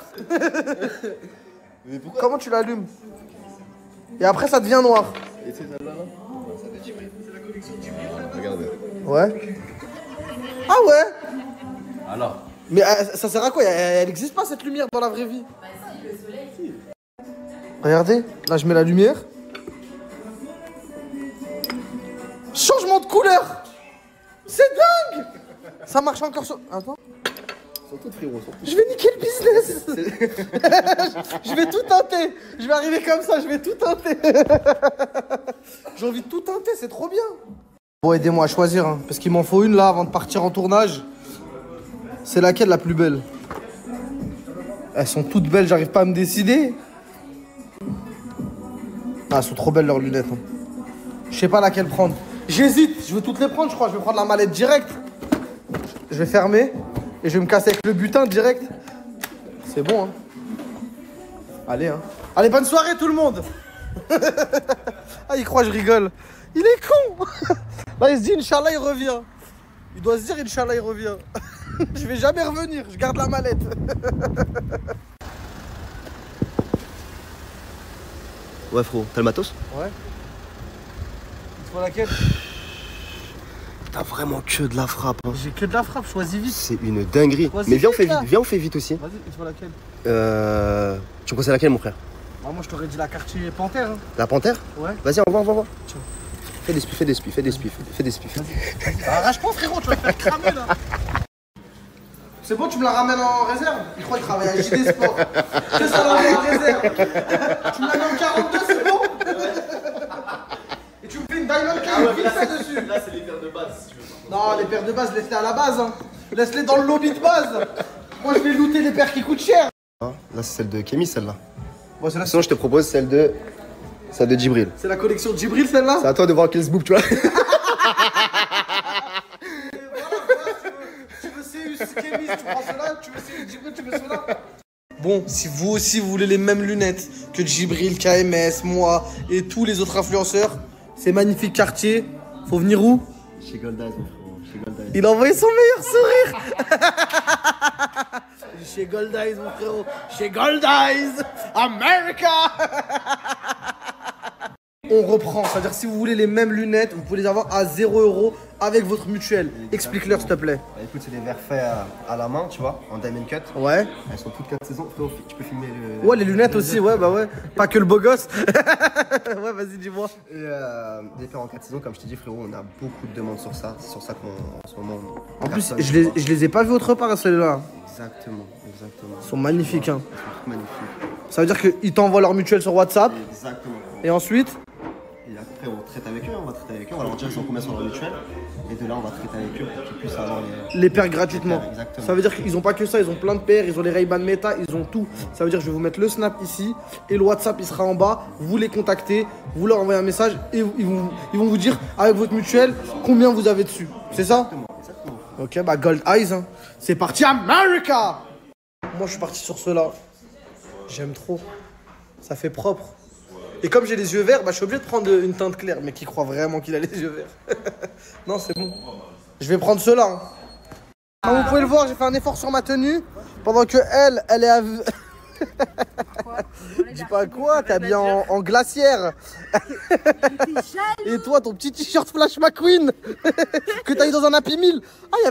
Mais pourquoi? Comment tu l'allumes? Et après, ça devient noir. Et c'est celle-là, là? Ça fait Djibril. Regardez. Ouais. Ah ouais? Alors? Mais ça sert à quoi? Elle n'existe pas, cette lumière, dans la vraie vie. Bah si, le soleil. Si. Regardez, là je mets la lumière. Changement de couleur. C'est dingue. Ça marche encore sur... Attends. Surtout frérot. Je vais niquer le business. Je vais tout teinter. Je vais arriver comme ça, je vais tout teinter. J'ai envie de tout teinter, c'est trop bien. Bon, aidez-moi à choisir, hein, parce qu'il m'en faut une là avant de partir en tournage. C'est laquelle la plus belle? Elles sont toutes belles, j'arrive pas à me décider. Ah, elles sont trop belles leurs lunettes. Hein. Je sais pas laquelle prendre. J'hésite, je veux toutes les prendre, je crois. Je vais prendre la mallette direct. Je vais fermer et je vais me casser avec le butin direct. C'est bon, hein. Allez, hein. Allez, bonne soirée tout le monde. Ah, il croit que je rigole. Il est con. Là, il se dit, Inch'Allah, il revient. Il doit se dire, Inch'Allah, il revient. Je vais jamais revenir, je garde la mallette. Ouais, frérot, t'as le matos? Ouais. Tu vois laquelle? T'as vraiment que de la frappe. Hein. J'ai que de la frappe, choisis vite. C'est une dinguerie. Mais viens, on fait vite. Viens, on fait vite aussi. Vas-y, tu vois laquelle? Tu me conseilles laquelle, mon frère? Bah, moi, je t'aurais dit la quartier Panthère. Hein. La Panthère? Ouais. Vas-y, envoie. Tiens. Fais des spies, fais des spies, fais des spies, fais des spies. Arrache pas, frérot, tu vas te faire cramer là. C'est bon, tu me la ramènes en réserve? Il croit qu'il travaille à JD Sport. Que ça l'envoie en réserve. Tu me la mets en 42, c'est bon? Et tu me fais une Diamond King vite fait dessus. Là, c'est les paires de base, si tu veux. Non, les paires de base, laisse-les à la base. Hein. Laisse-les dans le lobby de base. Moi, je vais looter les paires qui coûtent cher. Là, c'est celle de Kémy, celle-là. Bon, c'est sinon, je te propose celle de Djibril. C'est la collection de Djibril, celle-là? C'est à toi de voir quel sbook, tu vois. Kémy, tu prends cela, tu veux essayer Djibril, tu veux cela. Bon, si vous aussi vous voulez les mêmes lunettes que Djibril, KMS, moi et tous les autres influenceurs, c'est magnifique quartier. Faut venir où? Chez Gold Eyes, mon frérot. Chez Gold Eyes. Il a envoyé son meilleur sourire. Chez Gold Eyes, mon frérot. Chez Gold Eyes, America. On reprend, c'est-à-dire si vous voulez les mêmes lunettes, vous pouvez les avoir à 0 € avec votre mutuelle. Explique-leur s'il te plaît. coup, c'est des verres faits à la main, tu vois, en diamond cut. Ouais. Elles sont toutes 4 saisons. Frérot, tu peux filmer le. Ouais, les lunettes aussi, ouais, bah ouais. Pas que le beau gosse. Ouais, vas-y, dis-moi. Et des paires en 4 saisons, comme je t'ai dit, frérot, on a beaucoup de demandes sur ça. C'est sur ça qu'en ce moment. En plus, je les ai pas vus autre part, celles-là. Exactement, exactement. Ils sont magnifiques, hein. Ils sont magnifiques. Ça veut dire qu'ils t'envoient leur mutuelle sur WhatsApp. Exactement. Et ensuite? Et après, on traite avec eux, on va traiter avec eux. On va leur dire ils ont combien sur leur mutuelle. Et de là, on va traiter avec eux pour qu'ils puissent avoir les paires gratuitement. Les paires, exactement. Ça veut dire qu'ils ont pas que ça, ils ont plein de paires, ils ont les Ray-Ban Meta, ils ont tout. Ça veut dire que je vais vous mettre le snap ici et le WhatsApp il sera en bas. Vous les contactez, vous leur envoyez un message et ils vont vous dire avec votre mutuelle combien vous avez dessus. C'est ça? Exactement. Ok, bah Gold Eyes, hein. C'est parti America. Moi je suis parti sur ceux-là. J'aime trop. Ça fait propre. Et comme j'ai les yeux verts, bah, je suis obligé de prendre une teinte claire. Mais qui croit vraiment qu'il a les yeux verts? Non, c'est bon. Je vais prendre ceux-là. Hein. Comme vous pouvez le voir, j'ai fait un effort sur ma tenue. Pendant que elle est à... Dis pas quoi, t'es habillé en glacière. Et toi, ton petit t-shirt Flash McQueen que t'as eu dans un Happy Meal. Ah, il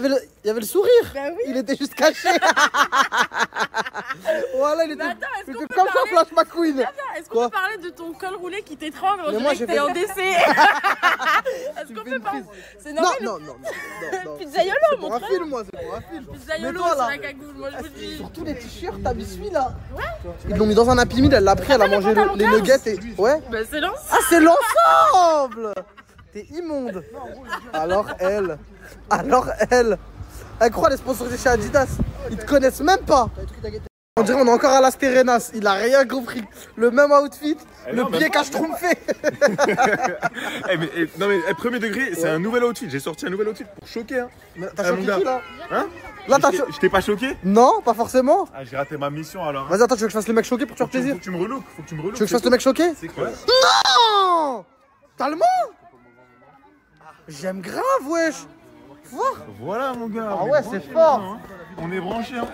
y avait le sourire. Bah oui. Il était juste caché. Voilà, il était comme ça, Flash McQueen. Est-ce qu'on peut parler de ton col roulé qui t'étrangle? On dirait que t'es en décès. Est-ce qu'on peut parler? C'est normal. Non. Pizzaiolo, mon frère. C'est pour un film, moi, c'est pour un film. Pizzaiolo, c'est la cagoule, moi je vous dis. Surtout les t-shirts, t'as vu celui-là? Ouais. Ils l'ont mis dans un Happy Meal, elle l'a pris, elle a mangé les nuggets et... Ouais. Bah c'est l'ensemble. Ah, c'est l'ensemble. T'es immonde. Alors elle. Elle croit les sponsorisés chez Adidas. Ils te connaissent même pas. On dirait on est encore à Las Terrenas. Il a rien compris. Le même outfit, le pied qu'a trompé. Non mais premier degré, c'est un nouvel outfit. J'ai sorti un nouvel outfit pour choquer. Hein. T'as choqué qui là? Hein? Là, je t'ai pas choqué? Non, pas forcément. Ah, j'ai raté ma mission alors. Vas-y, attends, tu veux que je fasse le mec choqué pour te faire plaisir? Faut que tu me relooks, Tu veux que je fasse le mec choqué? C'est quoi? Non! T'as le mot? J'aime grave, wesh. Voilà mon gars. Ah ouais, c'est fort. Hein. On est branchés. Hein.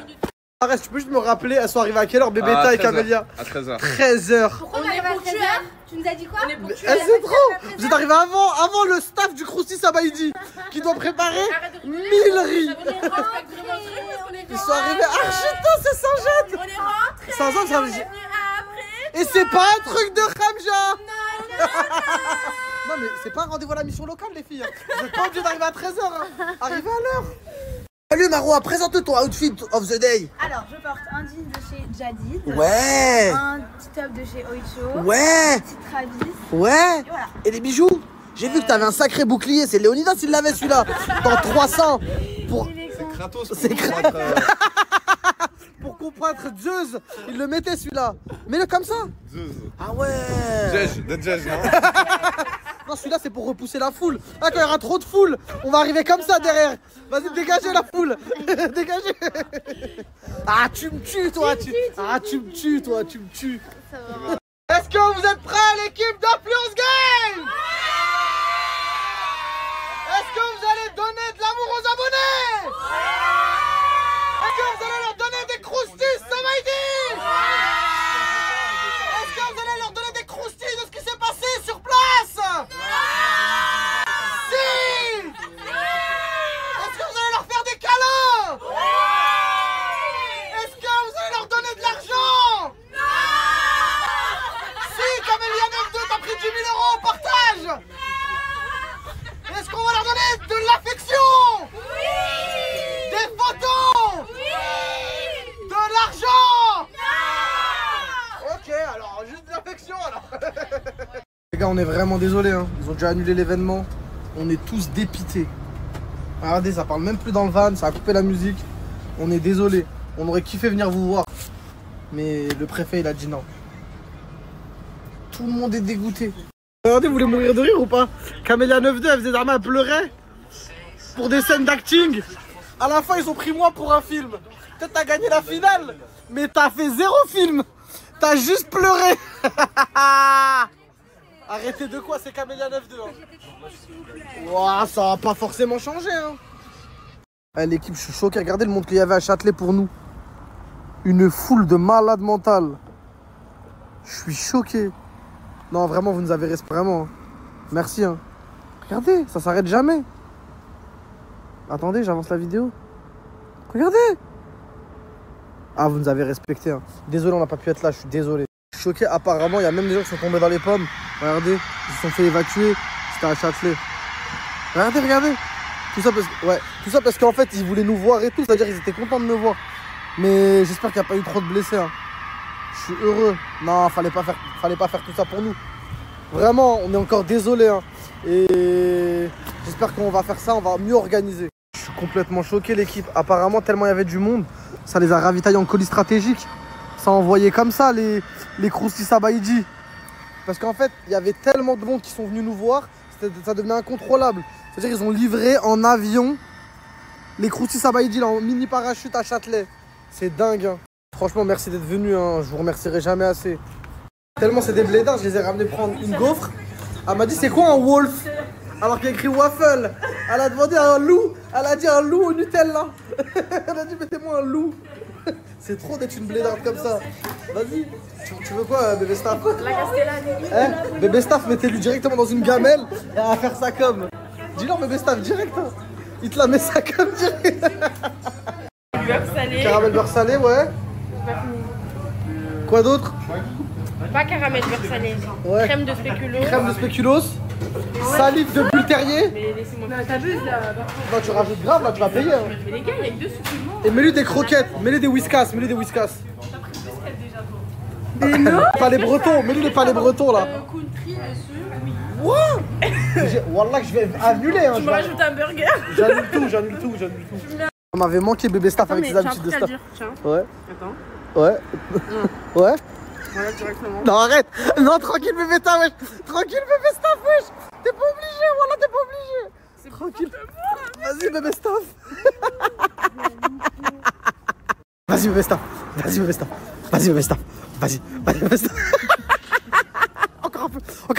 Arrête, tu peux juste me rappeler, elles sont arrivées à quelle heure, Bébéta et Camélia? À 13h. 13h. Pourquoi on est ponctuel? Tu nous as dit quoi? On est ponctuel. C'est trop. Vous êtes arrivés avant le staff du Crousty Sabaïdi qui doit préparer 1000 riz. Ils sont arrivés. Ah putain, c'est Saint-Jette. On est rentrés. Saint-Jette, ça veut dire. Et c'est pas un truc de Khamja. Non mais c'est pas un rendez-vous à la mission locale les filles. Vous êtes pas obligés d'arriver à 13h. Hein. Arrivez à l'heure. Salut Marois, présente ton outfit of the day. Alors, je porte un jean de chez Jadid. Ouais. Un petit top de chez Oicho. Ouais. Un petit Travis. Ouais. Et voilà. Et les bijoux? J'ai vu que t'avais un sacré bouclier. C'est Léonidas il l'avait celui-là. Dans 300. C'est Kratos. C'est Kratos. Pour combattre Zeus, il le mettait celui-là. Mets-le comme ça. Zeus. Ah ouais. Judge, non? Non, celui-là c'est pour repousser la foule. Ah, quand il y aura trop de foule, on va arriver comme ça derrière. Vas-y, dégagez la foule. Dégagez. Ah, tu me tues, toi. Ah, tu me tues, toi. Tu me tues. Est-ce que vous êtes prêts, l'équipe d'Influence Game? Est-ce que vous allez donner de l'amour aux abonnés? Est-ce que vous allez leur donner des croustilles Sabaïdi? Est-ce que vous allez leur donner des croustilles de ce qui s'est passé sur place? Si! Est-ce que vous allez leur faire des câlins? Est-ce que vous allez leur donner de l'argent? Si, Camélia 92, t'as pris 10 000 € au partage. Est-ce qu'on va leur donner de l'affection? Oui! Des photos? Oui! De l'argent? Non! Ok, alors juste de l'affection alors. Les gars, on est vraiment désolé, hein. Ils ont déjà annulé l'événement. On est tous dépités. Regardez, ça parle même plus dans le van, ça a coupé la musique. On est désolé. On aurait kiffé venir vous voir. Mais le préfet, il a dit non. Tout le monde est dégoûté. Regardez, vous voulez mourir de rire ou pas? Camélia 92, elle faisait d'armes, elle pleurait pour des scènes d'acting. À la fin, ils ont pris moi pour un film. Peut-être t'as gagné la finale, mais t'as fait 0 film. T'as juste pleuré. Arrêtez de quoi? C'est Camélia 92. Hein. Ouah, ça va pas forcément changer. Hein. Eh, l'équipe, je suis choqué. Regardez le monde qu'il y avait à Châtelet pour nous. Une foule de malades mentales. Je suis choqué. Non, vraiment, vous nous avez respecté, vraiment. Hein. Merci. Hein. Regardez, ça s'arrête jamais. Attendez, j'avance la vidéo. Regardez. Ah, vous nous avez respecté. Hein. Désolé, on n'a pas pu être là, je suis désolé. Je suis choqué, apparemment, il y a même des gens qui sont tombés dans les pommes. Regardez, ils se sont fait évacuer. C'était à Châtelet. Regardez, regardez. Tout ça parce qu'en fait, ils voulaient nous voir et tout. C'est-à-dire qu'ils étaient contents de me voir. Mais j'espère qu'il n'y a pas eu trop de blessés. Hein. Je suis heureux. Non, fallait pas faire tout ça pour nous. Vraiment, on est encore désolé. Hein. Et j'espère qu'on va faire ça, on va mieux organiser. Je suis complètement choqué, l'équipe. Apparemment, tellement il y avait du monde, ça les a ravitaillés en colis stratégique. Ça a envoyé comme ça les Crousty Sabaïdi. Parce qu'en fait, il y avait tellement de monde qui sont venus nous voir, ça devenait incontrôlable. C'est-à-dire qu'ils ont livré en avion les Crousty Sabaïdi en mini parachute à Châtelet. C'est dingue. Hein. Franchement, merci d'être venus. Hein. Je vous remercierai jamais assez. Tellement c'est des blédards, je les ai ramenés prendre une gaufre. Elle m'a dit c'est quoi un wolf? Alors qu'il y a écrit waffle. Elle a demandé un loup. Elle a dit un loup au Nutella. Elle a dit mettez-moi un loup. C'est trop d'être une blédarde comme ça. Vas-y. Tu veux quoi, bébé staff? La castellane. Hein? Bébé staff, mettez-lui directement dans une gamelle et elle va faire ça comme. Dis-leur bébé staff direct. Hein. Il te la met ça comme direct. Beurre salé. Caramel beurre salé, ouais. Quoi d'autre? Pas caramel beurre salé. Ouais. Crème de spéculoos. Crème de spéculoos. Salive de bulle terrier. Mais laissez-moi. Non, t'abuses là. Non, tu rajoutes grave là, tu vas payer. Hein. Mais les gars, il y a que 2 sous tout le monde. Et mets-lui des croquettes, mets-lui des whiskas, mets-lui des whiskas. Mais non. Palais breton, mets-lui les palais bretons là. Country dessus. Oui. What? Wallah, je vais annuler. Hein, tu me rajoutes un burger. J'annule tout. On m'avait manqué bébé staff avec ses habitudes de staff. Ouais. Attends. Ouais. Ouais. Voilà, directement. Non, arrête. Non, tranquille bébé staff, wesh. Tranquille bébé staff, wesh. T'es pas obligé, voilà, t'es pas obligé. C'est tranquille. Vas-y bébé staff. Vas-y bébé staff. Vas-y bébé staff. Vas-y bébé staff. Vas-y bébé staff. Encore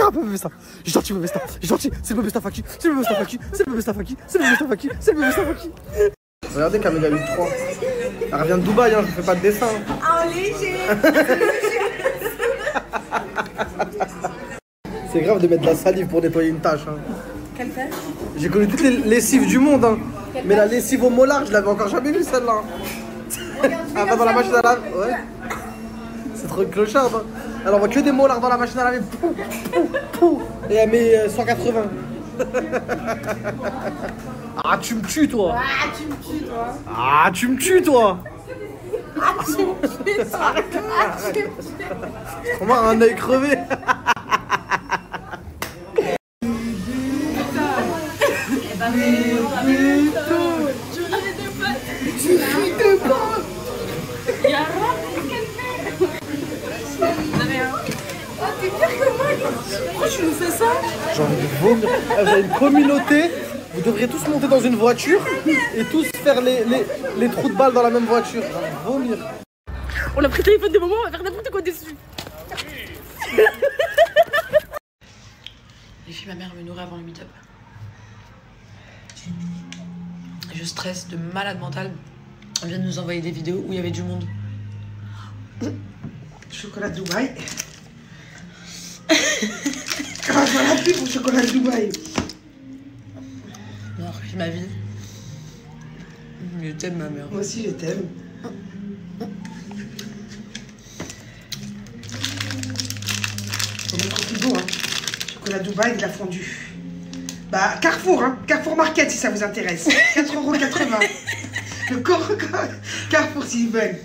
un peu bébé staff. Gentil bébé staff. Gentil. C'est le bébé staff à qui? C'est le bébé staff à qui? C'est le bébé staff à qui? C'est le bébé staff à qui? C'est le bébé staff à qui? Regardez Camélia 8-3. Elle revient de Dubaï, hein, je fais pas de dessin. En léger. C'est grave de mettre de la salive pour nettoyer une tâche. Hein. Quelle tâche? J'ai connu toutes les lessives du monde. Hein. Mais la lessive au molar, je l'avais encore jamais vue celle-là. Elle va dans la machine à laver. Ouais. C'est trop une clocharde. Hein. Elle envoie que des molars dans la machine à laver. Pou, pou, pou. Et elle met 180. Ah, tu me tues, toi. Ah, tu me tues, toi. Ah, tu me tues, toi. Ah, tu me tues, toi. Ah, tu me tues. On va un œil crevé. Pourquoi tu nous fais ça? J'ai envie de vomir. Vous avez une communauté, vous devriez tous monter dans une voiture et tous faire les trous de balles dans la même voiture. J'ai envie de vomir. On a pris le téléphone des moments, on va faire n'importe quoi dessus. Les filles, ma mère me nourrit avant le meet-up. Je stresse de malade mental. On vient de nous envoyer des vidéos où il y avait du monde. Chocolat de Dubaï. Grâce à la pub au chocolat de Dubaï. Non, c'est ma vie. Je t'aime, ma mère. Moi aussi, je t'aime. Faut mettre au frigo, hein. Chocolat de Dubaï, de la fondue. Bah, Carrefour, hein. Carrefour Market, si ça vous intéresse. 4,80 €. Le Carrefour, s'ils veulent.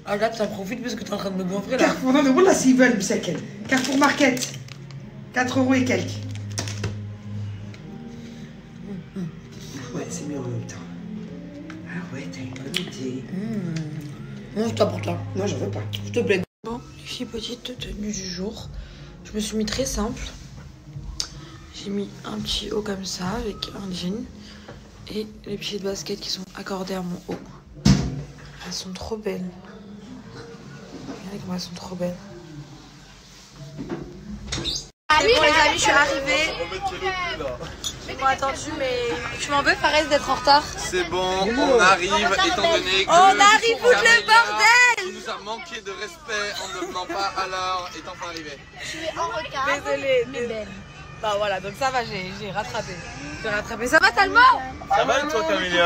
Ah là, t'en profites parce que t'es en train de me gonfler là. Carrefour, non, mais voilà, s'ils veulent, mais c'est quel. Carrefour Market. 4 € et quelques. Ouais, c'est mieux en même temps. Ah ouais, t'as une bonne idée. Non, je t'apporte là. Non, j'en veux pas. S'il te plaît. Bon, les filles, petite tenue du jour. Je me suis mis très simple. J'ai mis un petit haut comme ça avec un jean et les pieds de basket qui sont accordés à mon haut. Elles sont trop belles. Regardez comment elles sont trop belles. Allez, bon, les amis, je suis arrivée. Ils m'ont attendu, mais tu m'en veux, Fares, d'être en retard? C'est bon, on arrive, étant donné que... On arrive, foutre le bordel! Tu nous as manqué de respect en ne venant pas à l'heure, est enfin arrivé. Je suis en retard. Désolée, mais belle. Bah voilà, donc ça va, j'ai rattrapé. J'ai rattrapé. Ça va, Talma? Ça va et toi, Camélia?